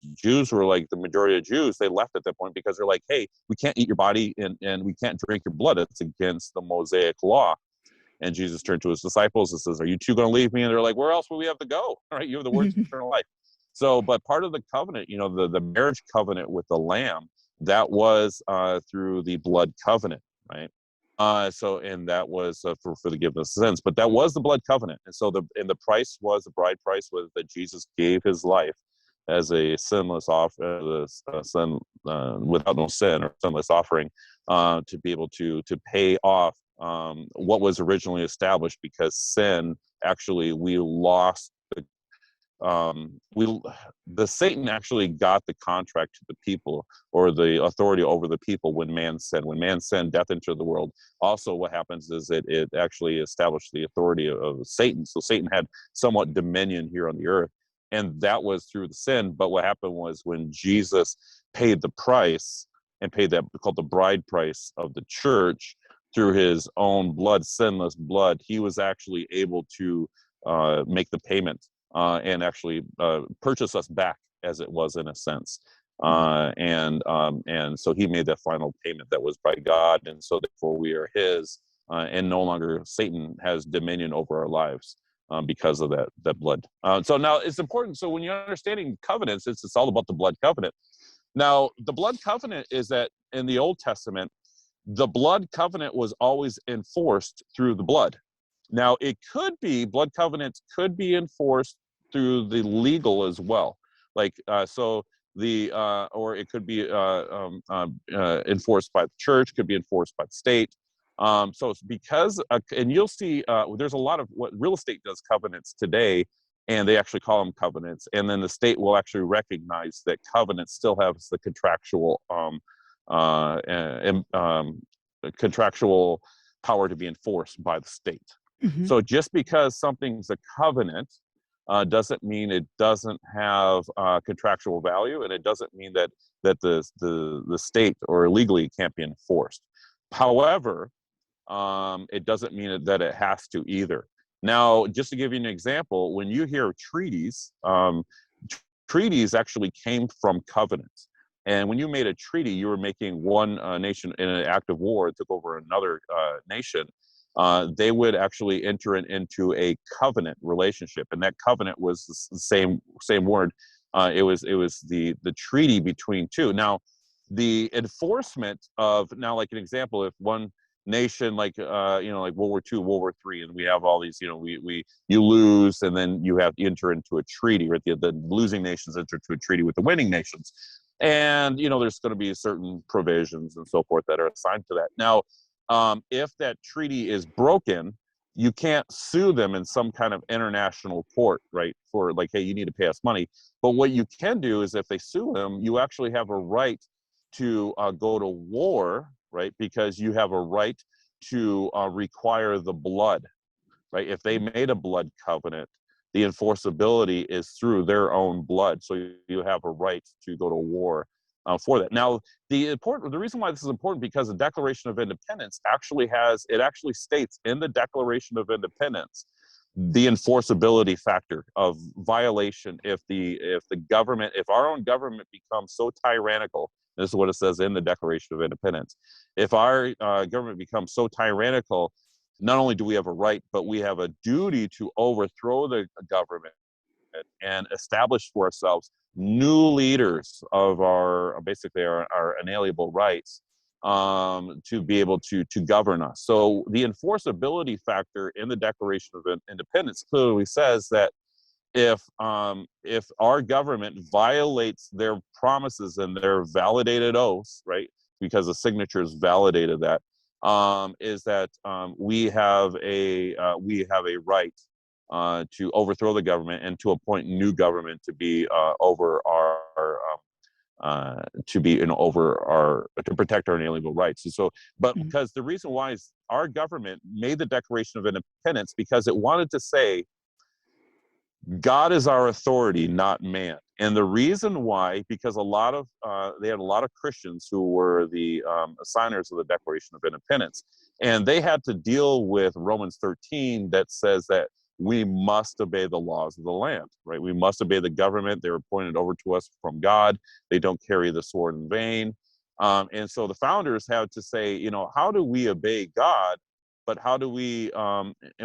were like the majority of Jews. They left at that point because they're like, hey, we can't eat your body and we can't drink your blood. It's against the Mosaic law. And Jesus turned to his disciples and says, are you two going to leave me? And they're like, where else will we have to go? All right, you have the words of eternal life. So, but part of the covenant, the marriage covenant with the Lamb, that was through the blood covenant, right? And that was for forgiveness of sins, but that was the blood covenant. And so the bride price was that Jesus gave his life as a sinless without no sin, or sinless offering, to be able to pay off what was originally established, because sin, actually, we lost the Satan actually got the contract to the people, or the authority over the people, when man sinned, death entered the world. Also, what happens is it actually established the authority of Satan. So Satan had somewhat dominion here on the earth, and that was through the sin. But what happened was, when Jesus paid the price, and paid that called the bride price of the church, through his own blood, sinless blood, he was actually able to make the payment, and actually purchase us back, as it was, in a sense. And so he made that final payment that was by God, and so therefore we are his, and no longer Satan has dominion over our lives, because of that blood. So now it's important. So when you're understanding covenants, it's all about the blood covenant. Now, the blood covenant is that in the Old Testament, the blood covenant was always enforced through the blood. Now, blood covenants could be enforced through the legal as well. Or it could be enforced by the church, could be enforced by the state. So it's because, and you'll see, there's a lot of what real estate does covenants today, and they actually call them covenants. And then the state will actually recognize that covenants still have the contractual power to be enforced by the state. So just because something's a covenant doesn't mean it doesn't have contractual value, and it doesn't mean that the state or legally can't be enforced. However, it doesn't mean that it has to either. Now, just to give you an example, when you hear treaties, treaties actually came from covenants. And when you made a treaty, you were making one nation in an act of war, took over another nation. They would actually enter into a covenant relationship, and that covenant was the same word. It was the treaty between two. Now, the enforcement of, now, like an example, if one nation, like like World War II, World War III, and we have all these, you lose, and then you have to enter into a treaty, right? The losing nations enter into a treaty with the winning nations, and there's going to be certain provisions and so forth that are assigned to that. Now, if that treaty is broken, you can't sue them in some kind of international court, right? For like, hey, you need to pay us money. But what you can do is, if they sue them, you actually have a right to go to war, right? Because you have a right to require the blood, right? If they made a blood covenant, the enforceability is through their own blood. So you have a right to go to war for that. Now, the reason why this is important, because the Declaration of Independence actually states in the Declaration of Independence the enforceability factor of violation. If our own government becomes so tyrannical, this is what it says in the Declaration of Independence. If our government becomes so tyrannical, not only do we have a right, but we have a duty to overthrow the government and establish for ourselves new leaders of our inalienable rights, to be able to govern us. So the enforceability factor in the Declaration of Independence clearly says that if our government violates their promises and their validated oaths, right, because the signatures validated that, is that we have a right to overthrow the government and to appoint new government to be over our to be over our to protect our inalienable rights. And so, but Mhm. because the reason why is our government made the Declaration of Independence because it wanted to say God is our authority, not man. And the reason why, because they had a lot of Christians who were the signers of the Declaration of Independence, and they had to deal with Romans 13 that says that we must obey the laws of the land, right? We must obey the government. They were appointed over to us from God. They don't carry the sword in vain. And so the founders had to say, how do we obey God? But how do we,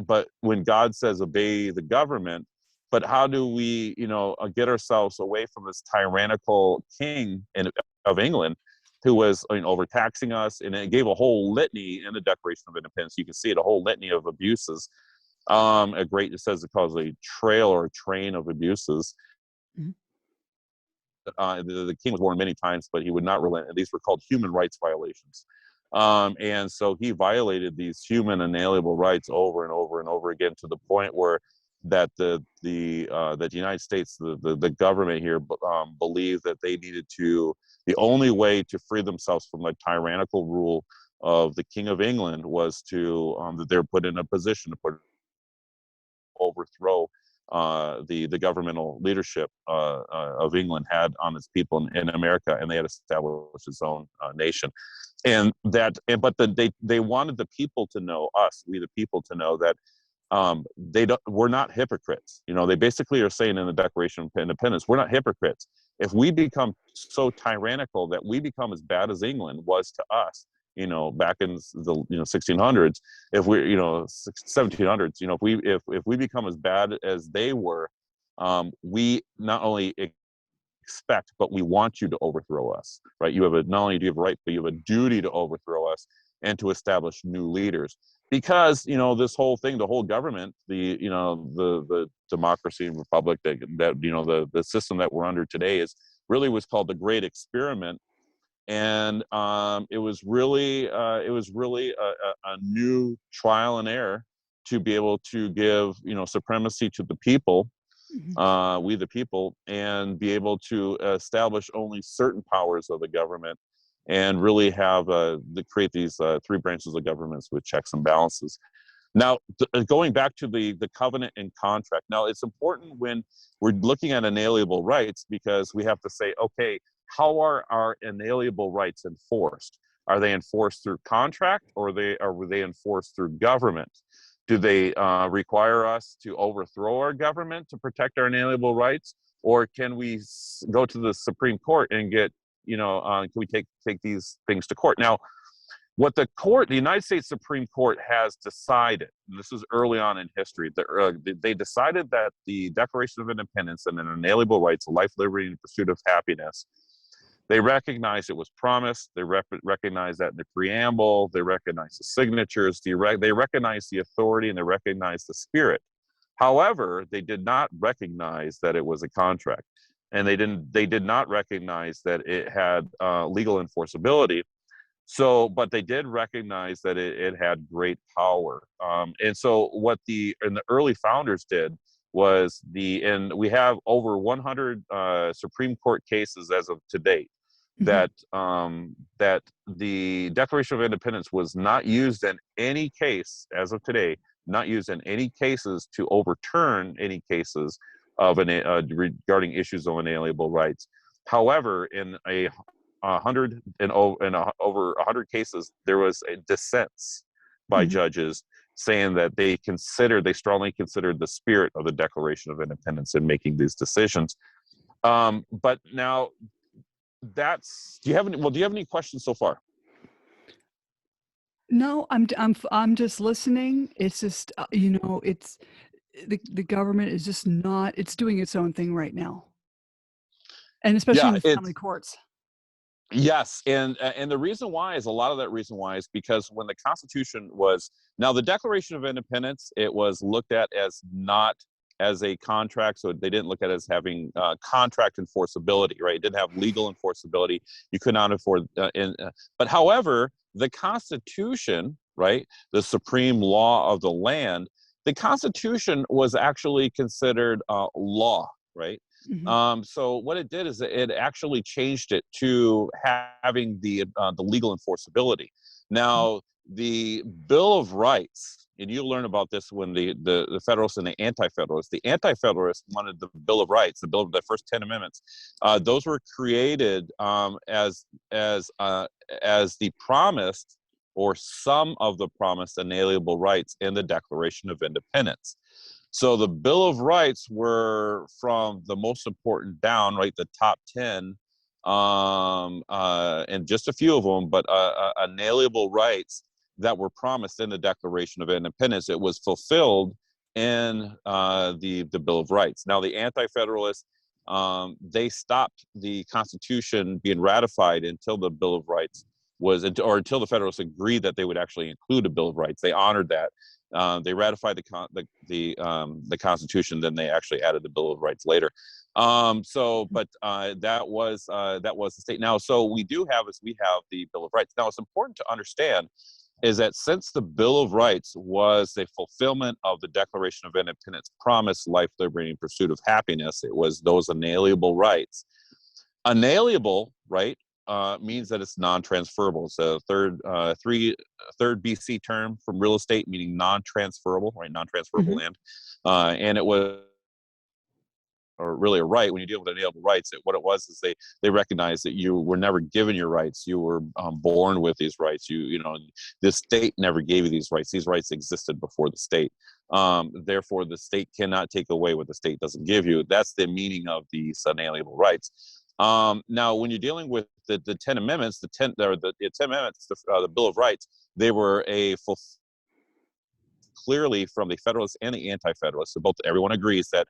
but when God says obey the government, but how do we, get ourselves away from this tyrannical king of England who was overtaxing us? And it gave a whole litany in the Declaration of Independence. You can see it, a whole litany of abuses. It says it calls a trail or a train of abuses. Mhm. The king was warned many times, but he would not relent. And these were called human rights violations. And so he violated these human inalienable rights over and over and over again, to the point where that the United States, the government here, believed that they needed to, the only way to free themselves from the tyrannical rule of the King of England was to that they're put in a position to overthrow the governmental leadership of England had on its people in America, and they had established its own nation. They wanted the people to know, we the people, to know that we're not hypocrites. They basically are saying in the Declaration of Independence, we're not hypocrites. If we become so tyrannical that we become as bad as England was to us, back in the 1600s, if we 1700s, if we become as bad as they were, we not only expect, but we want you to overthrow us, right? Not only do you have a right, but you have a duty to overthrow us and to establish new leaders. Because this whole thing, the whole government, the democracy and republic that the system that we're under today was called the Great Experiment. And it was really a new trial and error to be able to give supremacy to the people, Mhm. we the people, and be able to establish only certain powers of the government, and really have create these three branches of governments with checks and balances. Now, going back to the covenant and contract. Now, it's important when we're looking at inalienable rights, because we have to say, okay, how are our inalienable rights enforced? Are they enforced through contract, or are they enforced through government? Do they require us to overthrow our government to protect our inalienable rights, or can we go to the Supreme Court and get, can we take these things to court? Now, what the United States Supreme Court has decided, and this is early on in history, they decided that the Declaration of Independence and an inalienable rights of life, liberty, and pursuit of happiness, they recognized it was promised. They recognized that in the preamble. They recognized the signatures. They recognized the authority, and they recognized the spirit. However, they did not recognize that it was a contract, and they did not recognize that it had legal enforceability. So, but they did recognize that it had great power. And so what the early founders did was and we have over 100 Supreme Court cases as of to date Mhm. that the Declaration of Independence was not used in any case as of today, not used in any cases to overturn any cases of regarding issues of inalienable rights. However, in over 100 cases, there was a dissents by judges saying that they strongly considered the spirit of the Declaration of Independence in making these decisions. But now do you have any questions so far? No, I'm just listening. It's just it's the government is just not. It's doing its own thing right now, and especially in Yeah, the family courts. yes, and the reason why is a lot of that reason why is because when the Constitution was now the Declaration of Independence, it was looked at as not as a contract, so they didn't look at it as having contract enforceability, right? It didn't have legal enforceability. You could not enforce, but however, the Constitution, right, the supreme law of the land, the Constitution was actually considered law, right? Mhm. So what it did is it actually changed it to having the legal enforceability. Mhm. Now, the Bill of Rights, and you'll learn about this when the Federalists and the Anti-Federalists. The Anti-Federalists wanted the Bill of Rights, the first 10 amendments. Those were created as the promised or some of the promised inalienable rights in the Declaration of Independence. So the Bill of Rights were from the most important down, right, the top 10, and just a few of them, but inalienable rights that were promised in the Declaration of Independence. It was fulfilled in the Bill of Rights. Now, the Anti-Federalists, they stopped the Constitution being ratified until the Bill of Rights or until the Federalists agreed that they would actually include a Bill of Rights. They honored that. They ratified the Constitution, then they actually added the Bill of Rights later. But that was the state. Now, so we have the Bill of Rights. Now, it's important to understand is that since the Bill of Rights was a fulfillment of the Declaration of Independence promise, life, liberty, and pursuit of happiness, it was those inalienable rights. Inalienable, right, means that it's non-transferable. It's a third BC term from real estate, meaning non-transferable, right? Non-transferable Mhm. land, and it was, or really a right. When you deal with inalienable rights, what it was is they recognized that you were never given your rights. You were born with these rights. The state never gave you these rights. These rights existed before the state. Therefore, the state cannot take away what the state doesn't give you. That's the meaning of these inalienable rights. Now, when you're dealing with the 10 Amendments, the 10 Amendments, the Bill of Rights, they were clearly from the Federalists and the Anti-Federalists. So everyone agrees that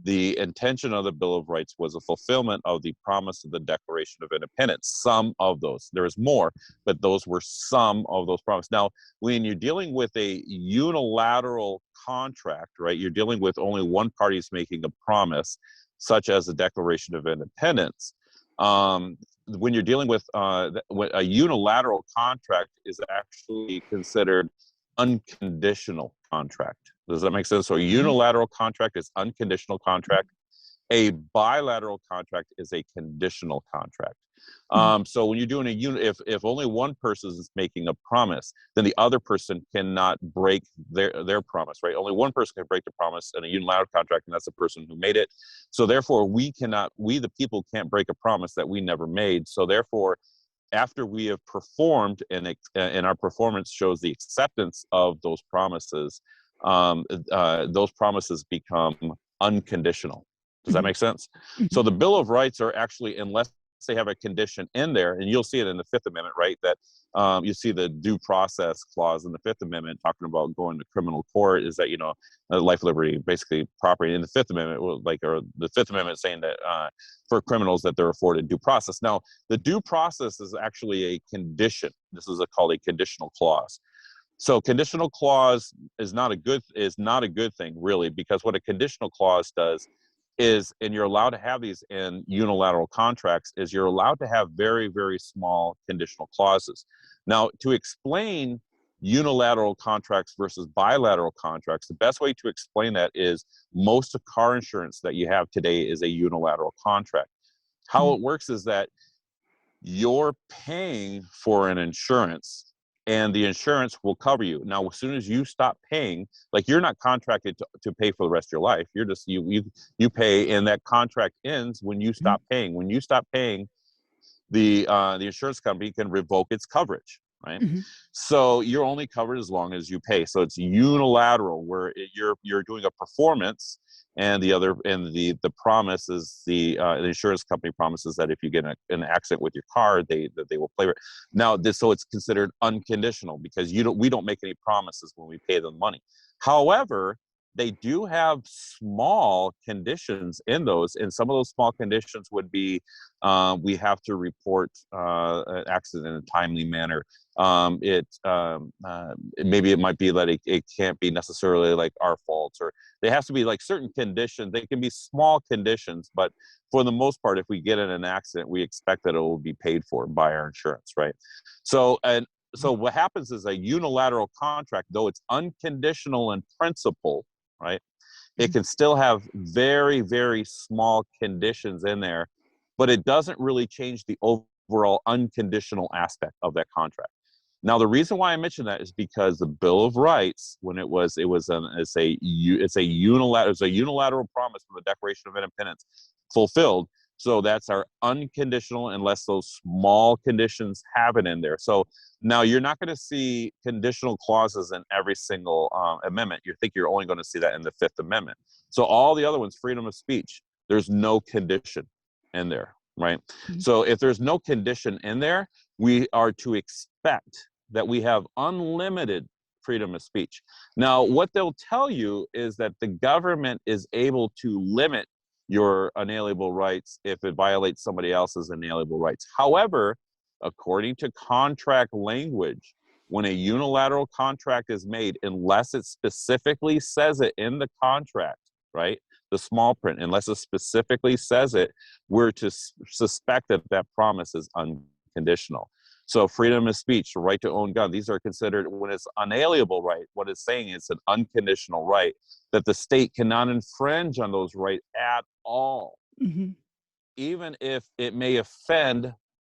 the intention of the Bill of Rights was a fulfillment of the promise of the Declaration of Independence. Some of those, there is more, but those were some of those promises. Now, when you're dealing with a unilateral contract, right, you're dealing with only one party's making a promise, such as the Declaration of Independence. When you're dealing with a unilateral contract is actually considered unconditional contract. Does that make sense? So a unilateral contract is unconditional contract. A bilateral contract is a conditional contract. Mhm. So when you're doing if only one person is making a promise, then the other person cannot break their promise, right? Only one person can break the promise in a unilateral contract, and that's the person who made it. So therefore, we the people can't break a promise that we never made. So therefore, after we have performed and our performance shows the acceptance of those promises become unconditional. Does that Mhm. make sense? So Mhm. the Bill of Rights are actually, unless they have a condition in there, and you'll see it in the Fifth Amendment, right? That you see the due process clause in the Fifth Amendment talking about going to criminal court, is that, life, liberty, basically property. In the Fifth Amendment, or the Fifth Amendment saying that for criminals that they're afforded due process. Now, the due process is actually a condition. This is called a conditional clause. So conditional clause is not a good thing, really, because what a conditional clause does is, and you're allowed to have these in unilateral contracts, is you're allowed to have very, very small conditional clauses. Now, to explain unilateral contracts versus bilateral contracts, the best way to explain that is most of car insurance that you have today is a unilateral contract. How Mhm. it works is that you're paying for an insurance and the insurance will cover you. Now, as soon as you stop paying, like, you're not contracted to pay for the rest of your life. You're just, you pay, and that contract ends when you Mhm. stop paying. When you stop paying, the insurance company can revoke its coverage, right? Mm-hmm. So you're only covered as long as you pay. So it's unilateral, where you're doing a performance, and the promise is the insurance company promises that if you get an accident with your car, they will pay it. Now so it's considered unconditional, because we don't make any promises when we pay them money. However, they do have small conditions in those, and some of those small conditions would be we have to report an accident in a timely manner. Maybe it might be that it can't be necessarily like our faults, or they have to be like certain conditions. They can be small conditions, but for the most part, if we get in an accident, we expect that it will be paid for by our insurance, right? So what happens is a unilateral contract, though it's unconditional in principle, right? It can still have very, very small conditions in there, but it doesn't really change the overall unconditional aspect of that contract. Now, the reason why I mention that is because the Bill of Rights, when it's a unilateral promise from the Declaration of Independence fulfilled. So that's our unconditional, unless those small conditions have it in there. So now you're not going to see conditional clauses in every single amendment. You think you're only going to see that in the Fifth Amendment. So all the other ones, freedom of speech, there's no condition in there, right? Mm-hmm. So if there's no condition in there, we are to expect that we have unlimited freedom of speech. Now, what they'll tell you is that the government is able to limit your unalienable rights if it violates somebody else's inalienable rights. However, according to contract language, when a unilateral contract is made, unless it specifically says it in the contract, right, the small print, unless it specifically says it, we're to suspect that that promise is unconditional. So freedom of speech, the right to own gun, these are considered, when it's unalienable right, what it's saying is an unconditional right, that the state cannot infringe on those rights at all, Mm-hmm. even if it may offend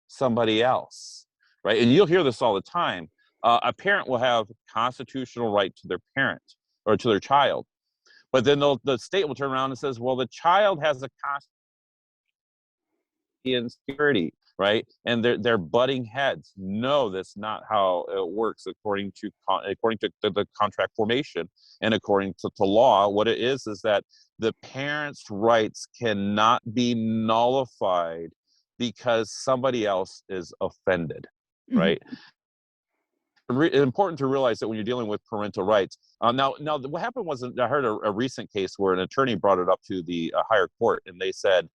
somebody else, right? And you'll hear this all the time. A parent will have constitutional right to their parent or to their child, but then the state will turn around and says, well, the child has a constitutional insecurity, right? And they're butting heads. No, that's not how it works according to the contract formation and according to law. What it is that the parents' rights cannot be nullified because somebody else is offended, right? Important to realize that when you're dealing with parental rights. Now, what happened was, I heard a recent case where an attorney brought it up to the higher court, and they said,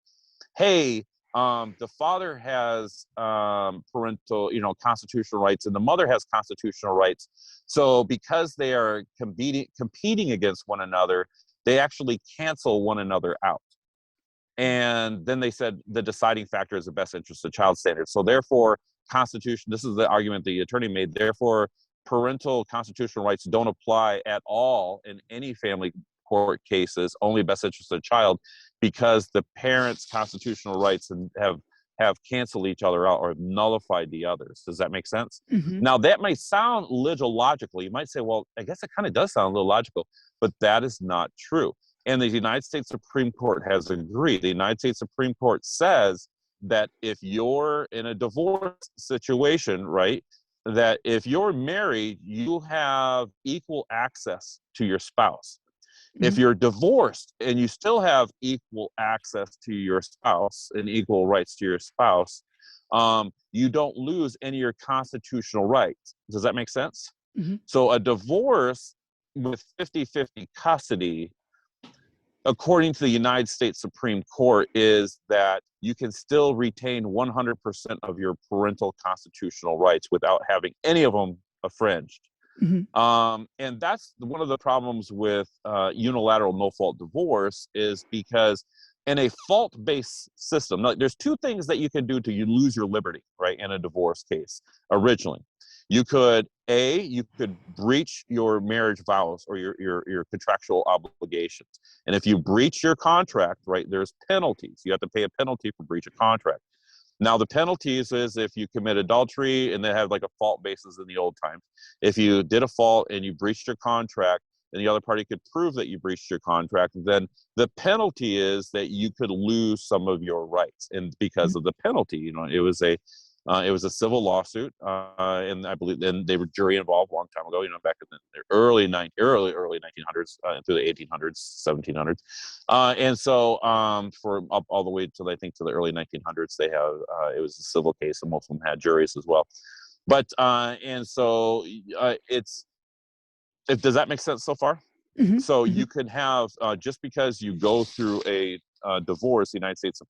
hey, the father has parental, constitutional rights, and the mother has constitutional rights. So because they are competing against one another, they actually cancel one another out. And then they said the deciding factor is the best interest of child standards. So therefore, this is the argument the attorney made, therefore, parental constitutional rights don't apply at all in any family court cases, only best interest of the child, because the parents' constitutional rights have canceled each other out or have nullified the others. Does that make sense? Mm-hmm. Now, that may sound a little logical. You might say, well, I guess it kind of does sound a little logical, but that is not true. And the United States Supreme Court has agreed. The United States Supreme Court says that if you're in a divorce situation, right, that if you're married, you have equal access to your spouse. If you're divorced and you still have equal access to your spouse and equal rights to your spouse, you don't lose any of your constitutional rights. Does that make sense? Mm-hmm. So a divorce with 50-50 custody, according to the United States Supreme Court, is that you can still retain 100% of your parental constitutional rights without having any of them infringed. Mm-hmm. And that's one of the problems with unilateral no-fault divorce, is because in a fault-based system, like, there's two things that you can do to lose your liberty, right, in a divorce case originally. You could breach your marriage vows or your contractual obligations. And if you breach your contract, right, there's penalties. You have to pay a penalty for breach of contract. Now, the penalties is if you commit adultery, and they have like a fault basis in the old times. If you did a fault and you breached your contract, and the other party could prove that you breached your contract, then the penalty is that you could lose some of your rights. And because of the penalty, it was It was a civil lawsuit, and I believe then they were jury involved a long time ago. Back in the early 1900s through the 1800s, 1700s, and so for up all the way till I think to the early 1900s, they have it was a civil case, and most of them had juries as well. But and so does that make sense so far? Mm-hmm. So Mm-hmm. you could have just because you go through a divorce, the United States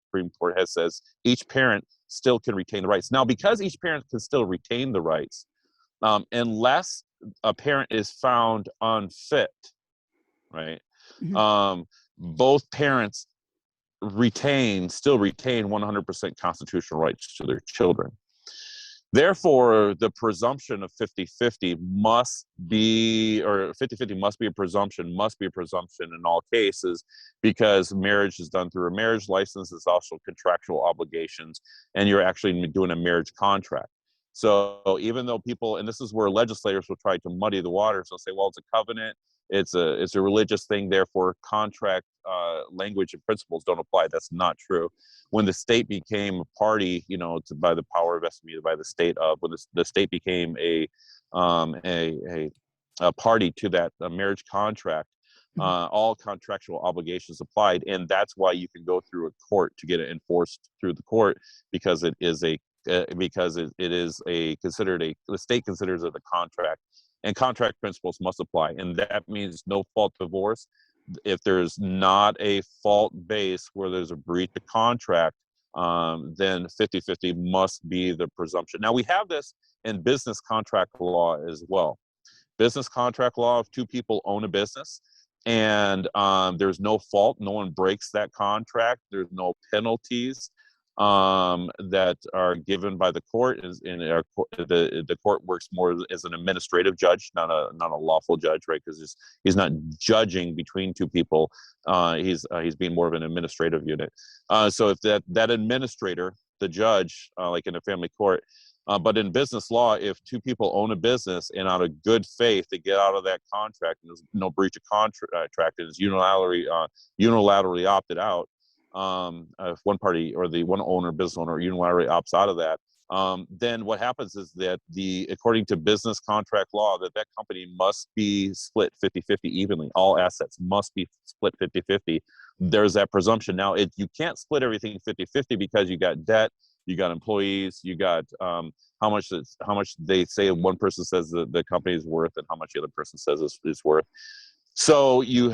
Supreme Court has says each parent still can retain the rights. Now, because each parent can still retain the rights, unless a parent is found unfit, right? Mm-hmm. Both parents still retain 100% constitutional rights to their children. Therefore, the presumption of 50-50 must be, or 50-50 must be a presumption in all cases, because marriage is done through a marriage license. It's also contractual obligations, and you're actually doing a marriage contract. So even though people, and this is where legislators will try to muddy the waters, they'll say, well, it's a covenant, it's a religious thing, therefore contract language and principles don't apply. That's not true. When the state became a party, by the power vested by the state when the state became a party to that marriage contract, all contractual obligations applied, and that's why you can go through a court to get it enforced through the court, because it is the state considers it a contract, and contract principles must apply, and that means no fault divorce. If there's not a fault base where there's a breach of contract, then 50-50 must be the presumption. Now, we have this in business contract law as well. Business contract law, if two people own a business and there's no fault, no one breaks that contract, there's no penalties that are given by the court. The court works more as an administrative judge, not a lawful judge, right? Because he's not judging between two people. He's being more of an administrative unit. So if that administrator, the judge, like in a family court, but in business law, if two people own a business and out of good faith they get out of that contract and there's no breach of contract and is unilaterally opted out, if one party or the one owner, business owner, unilaterally opts out of that, then what happens is that according to business contract law, that company must be split 50-50 evenly. All assets must be split 50-50. There's that presumption. Now, you can't split everything 50-50 because you got debt, you got employees, you got how much they say one person says the company is worth and how much the other person says is worth. So you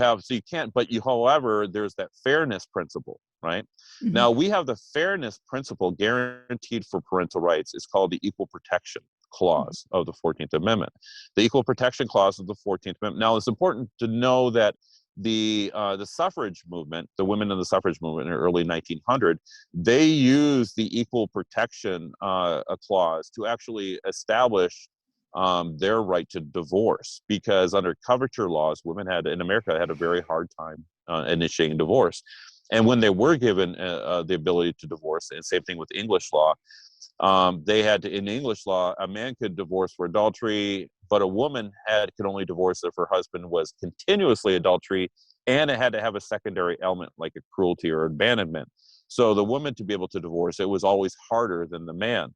can't, but however, there's that fairness principle, right? Mm-hmm. Now, we have the fairness principle guaranteed for parental rights. It's called the Equal Protection Clause of the 14th Amendment. The Equal Protection Clause of the 14th Amendment. Now, it's important to know that the suffrage movement, the women in the suffrage movement in the early 1900s, they used the Equal Protection Clause to actually establish their right to divorce, because under coverture laws, women in America had a very hard time initiating divorce. And when they were given the ability to divorce, and same thing with English law, they had to, in English law, a man could divorce for adultery, but a woman could only divorce if her husband was continuously adultery, and it had to have a secondary element like a cruelty or abandonment. So the woman to be able to divorce, it was always harder than the man.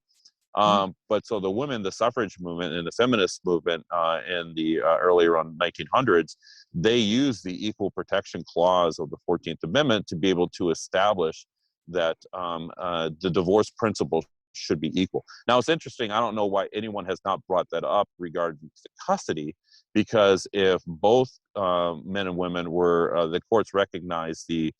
But so the women, the suffrage movement and the feminist movement in the early around 1900s, they used the Equal Protection Clause of the 14th Amendment to be able to establish that the divorce principle should be equal. Now, it's interesting. I don't know why anyone has not brought that up regarding custody, because if both men and women were, the courts recognized the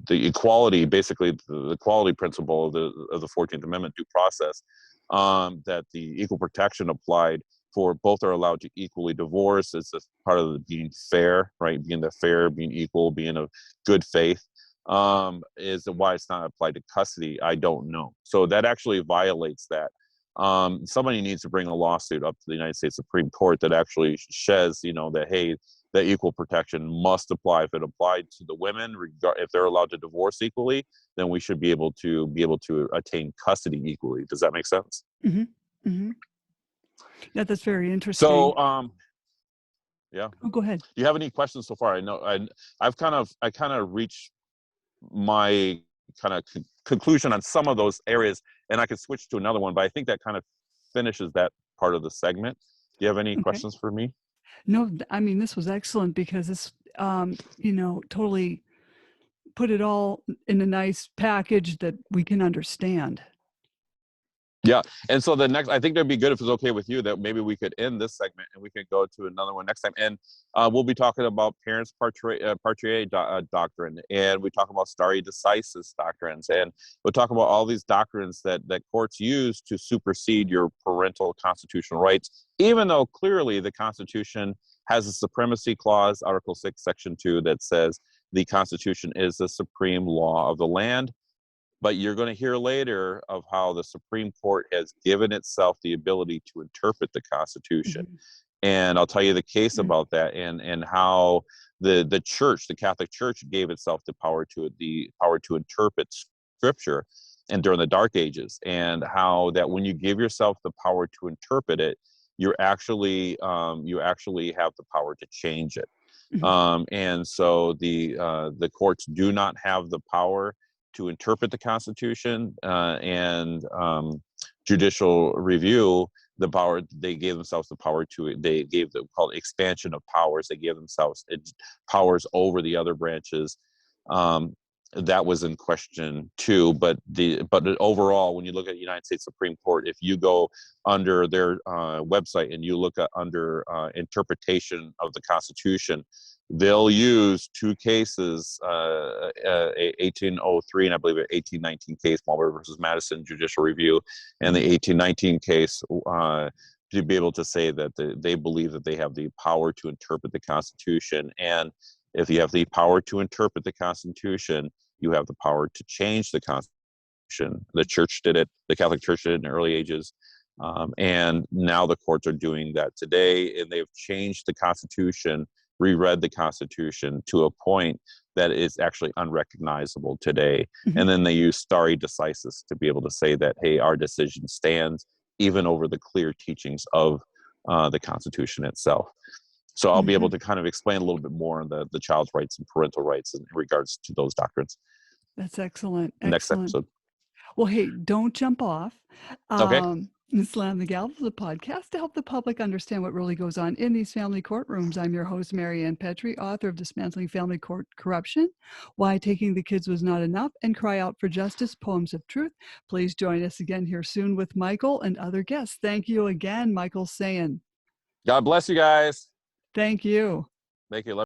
equality, basically the equality principle of the 14th Amendment due process, that the equal protection applied for both are allowed to equally divorce. It's a part of being fair, right? Being equal, being of good faith. Is why it's not applied to custody, I don't know. So that actually violates that. Somebody needs to bring a lawsuit up to the United States Supreme Court that actually says, that, hey, that equal protection must apply. If it applied to the women, if they're allowed to divorce equally, then we should be able to attain custody equally. Does that make sense? Mm-hmm. Mm-hmm. Yeah, that's very interesting. So, yeah. Oh, go ahead. Do you have any questions so far? I know I kind of reached my kind of conclusion on some of those areas, and I could switch to another one, but I think that kind of finishes that part of the segment. Do you have any Okay. questions for me? No, I mean, this was excellent because this, totally put it all in a nice package that we can understand. Yeah. And so the next, I think that'd be good if it's okay with you that maybe we could end this segment and we can go to another one next time. And we'll be talking about parents patriae doctrine, and we talk about stare decisis doctrines, and we'll talk about all these doctrines that courts use to supersede your parental constitutional rights, even though clearly the Constitution has a supremacy clause, Article 6, Section 2, that says the Constitution is the supreme law of the land. But you're going to hear later of how the Supreme Court has given itself the ability to interpret the Constitution. Mhm. And I'll tell you the case Mm. about that, and how the church, the Catholic Church, gave itself the power to interpret Scripture, and during the Dark Ages, and how that when you give yourself the power to interpret it, you actually have the power to change it. Mhm. And so the courts do not have the power to interpret the Constitution, and judicial review, the power, they gave themselves the power to, they gave them called expansion of powers. They gave themselves powers over the other branches. That was in question too, but overall, when you look at the United States Supreme Court, if you go under their website and you look at under interpretation of the Constitution, they'll use two cases, 1803 and I believe an 1819 case, Marlboro versus Madison judicial review, and the 1819 case, to be able to say that they believe that they have the power to interpret the Constitution. And if you have the power to interpret the Constitution, you have the power to change the Constitution. The church did it, the Catholic Church did it in the early ages. And now the courts are doing that today, and they've changed the Constitution, reread the Constitution to a point that is actually unrecognizable today. Mhm. And then they use stare decisis to be able to say that, hey, our decision stands even over the clear teachings of the Constitution itself. So I'll be able Mhm. to kind of explain a little bit more on the child's rights and parental rights in regards to those doctrines That's excellent. next Excellent. episode. Well, hey, don't jump off. Okay. Slam the Gavel is a podcast to help the public understand what really goes on in these family courtrooms. I'm your host, Marianne Petrie, author of Dismantling Family Court Corruption, Why Taking the Kids Was Not Enough, and Cry Out for Justice, Poems of Truth. Please join us again here soon with Michael and other guests. Thank you again, Michael Sayen. God bless you guys. Thank you. Thank you.